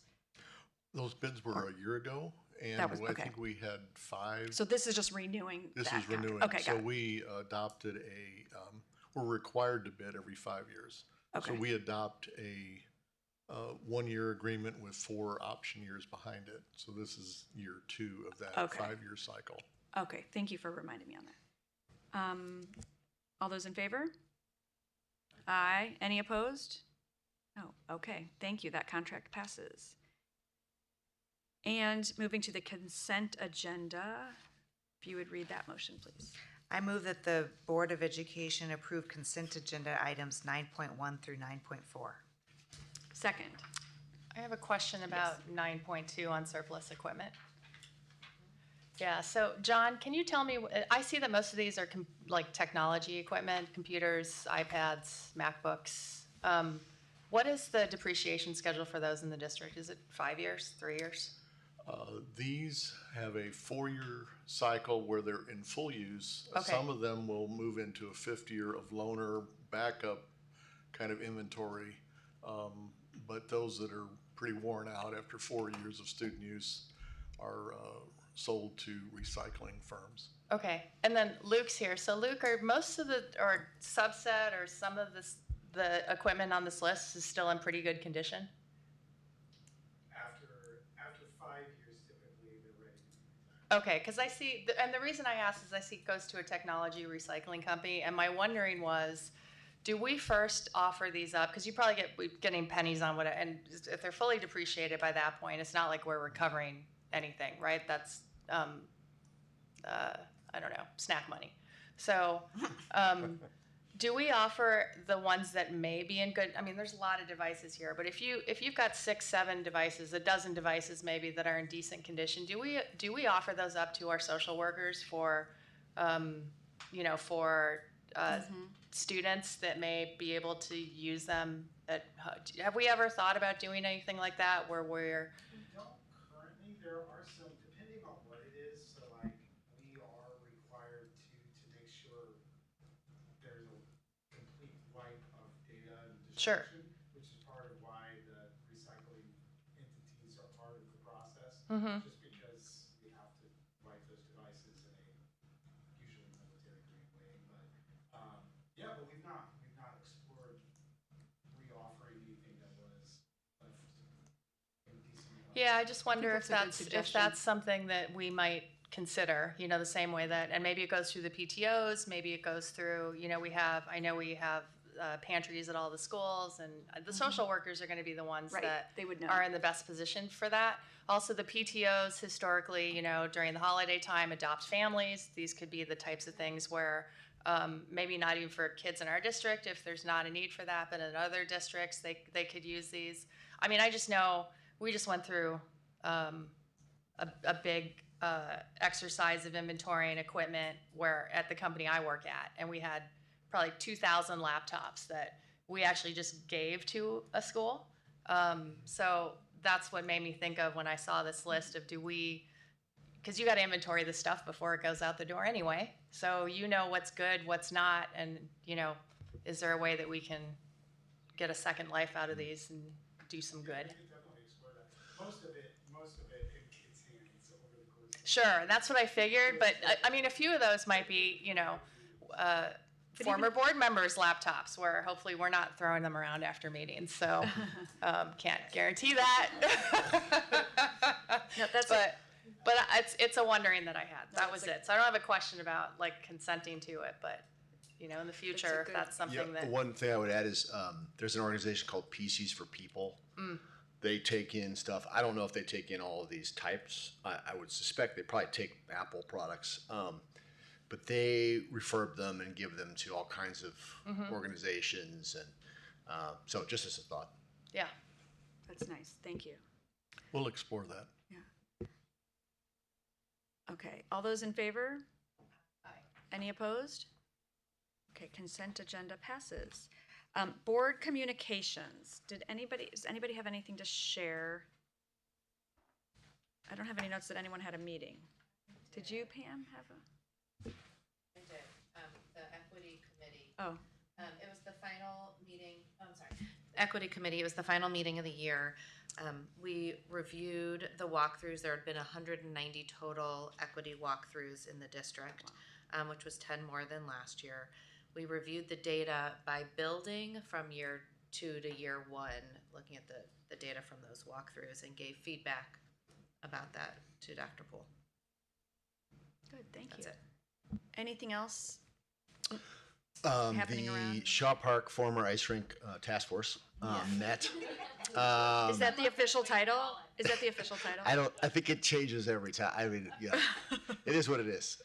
Those bids were a year ago, and That was- I okay. think we had 5. So this is just renewing This that is renewing. contract. Okay, So got it. we adopted we're required to bid every 5 years. So Okay. we adopt a 1-year agreement with 4 option years behind it. So this is year 2 of that Okay. 5-year cycle. Okay, thank you for reminding me on that. All those in favor? Aye. Any opposed? No. Okay, thank you. That contract passes. And moving to the consent agenda, if you would read that motion, please. I move that the Board of Education approve consent agenda items 9.1 through 9.4. Second. I have a question about 9.2 on surplus equipment. Yeah, so John, can you tell me, I see that most of these are like technology equipment, computers, iPads, MacBooks. What is the depreciation schedule for those in the district? Is it 5 years, 3 years? These have a 4-year cycle where they're in full use. Okay. Some of them will move into a 5th year of loaner backup kind of inventory. But those that are pretty worn out after 4 years of student use are sold to recycling firms. Okay, and then Luke's here. So Luke, are most of the, or subset or some of the equipment on this list is still in pretty good condition? After 5 years, typically they're ready. Okay, because I see, and the reason I ask is I see it goes to a technology recycling company, and my wondering was, do we first offer these up? Because you probably we're getting pennies on what, and if they're fully depreciated by that point, it's not like we're recovering anything, right? That's, I don't know, snack money. So, do we offer the ones that may be in good, I mean, there's a lot of devices here, but if you've got 6, 7 devices, a dozen devices maybe that are in decent condition, do we offer those up to our social workers for, students that may be able to use them have we ever thought about doing anything like that where we're? We don't currently. There are some, depending on what it is. So like we are required to make sure there's a complete wipe of data and Sure. destruction, which is part of why the recycling entities are part of the process. Mhm. Just because we have to wipe those devices in a usually military grade way. But yeah, but we've not explored re-offering anything that was left in decent. Yeah, I just wonder if that's a good that's suggestion. something that we might consider, the same way that, and maybe it goes through the PTOs, maybe it goes through, I know we have pantries at all the schools, and the social workers are gonna be the ones Right, that they would know. are in the best position for that. Also, the PTOs historically, during the holiday time, adopt families. These could be the types of things where maybe not even for kids in our district, if there's not a need for that, but in other districts, they could use these. I mean, I just know, we just went through a big exercise of inventory and equipment where at the company I work at, and we had probably 2,000 laptops that we actually just gave to a school. So that's what made me think of when I saw this list of, do we because you got to inventory the stuff before it goes out the door anyway. So you know what's good, what's not, and is there a way that we can get a second life out of these and do some good? Most of it in kids' hands over the course. Sure, that's what I figured, but I mean, a few of those might be, former board members' laptops, where hopefully we're not throwing them around after meetings, so can't guarantee that. No, that's but it's a wondering that I had. That was it. So I don't have a question about like consenting to it, but in the future, if that's something that. One thing I would add is there's an organization called PCs for People. They take in stuff. I don't know if they take in all of these types. I would suspect they probably take Apple products. But they refurb them and give them to all kinds of organizations. And so just as a thought. Yeah. That's nice. Thank you. We'll explore that. Yeah. Okay. All those in favor? Aye. Any opposed? Okay. Consent agenda passes. Board communications. Does anybody have anything to share? I don't have any notes that anyone had a meeting. Did you, Pam, have a? I did. The Equity Committee. Oh. It was the final meeting, Equity Committee, it was the final meeting of the year. We reviewed the walkthroughs. There had been 190 total equity walkthroughs in the district, which was 10 more than last year. We reviewed the data by building from year 2 to year 1, looking at the data from those walkthroughs, and gave feedback about that to Dr. Poole. Good, thank you. That's it. Anything else happening around? The Shaw Park former ice rink task force met. Is that the official title? Is that the official title? I think it changes every time. I mean, yeah, it is what it is.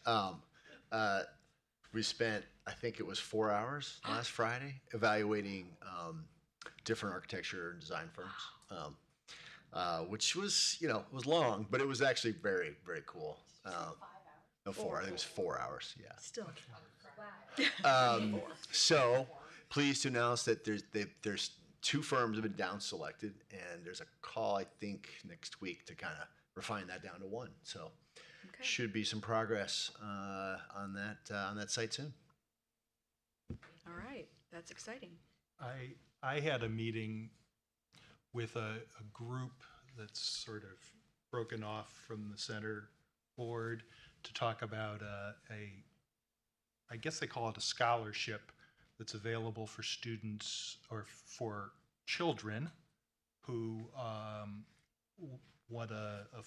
We spent, I think it was 4 hours last Friday evaluating different architecture and design firms, which was, it was long, but it was actually very, very cool. No, 4. I think it was 4 hours. Yeah. Still. So pleased to announce that there's 2 firms have been down selected, and there's a call, I think, next week to kind of refine that down to 1. So should be some progress on that site soon. All right, that's exciting. I had a meeting with a group that's sort of broken off from the center board to talk about I guess they call it a scholarship that's available for students or for children who want a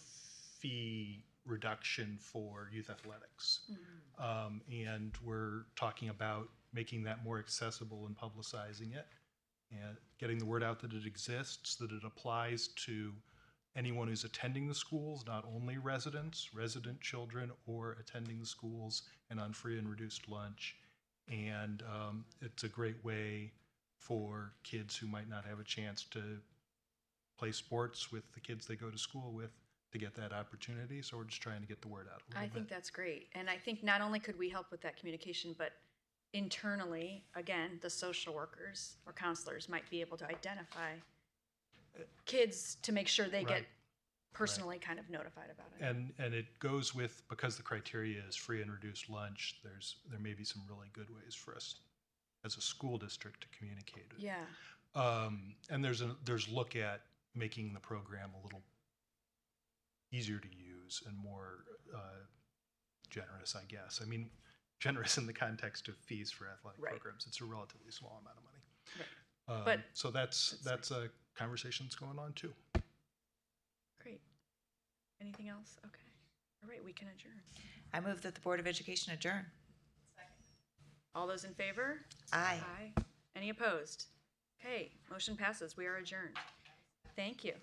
fee reduction for youth athletics. And we're talking about making that more accessible and publicizing it and getting the word out that it exists, that it applies to anyone who's attending the schools, not only resident children, or attending the schools and on free and reduced lunch. And it's a great way for kids who might not have a chance to play sports with the kids they go to school with to get that opportunity. So we're just trying to get the word out a little bit. I think that's great. And I think not only could we help with that communication, but internally, again, the social workers or counselors might be able to identify kids to make sure they get personally kind of notified about it. And it goes with, because the criteria is free and reduced lunch, there may be some really good ways for us as a school district to communicate it. Yeah. And there's look at making the program a little easier to use and more generous, I guess. I mean, generous in the context of fees for athletic programs. It's a relatively small amount of money. But so that's a conversation that's going on too. Great. Anything else? Okay. All right, we can adjourn. I move that the Board of Education adjourn. All those in favor? Aye. Aye. Any opposed? Okay, motion passes. We are adjourned. Thank you.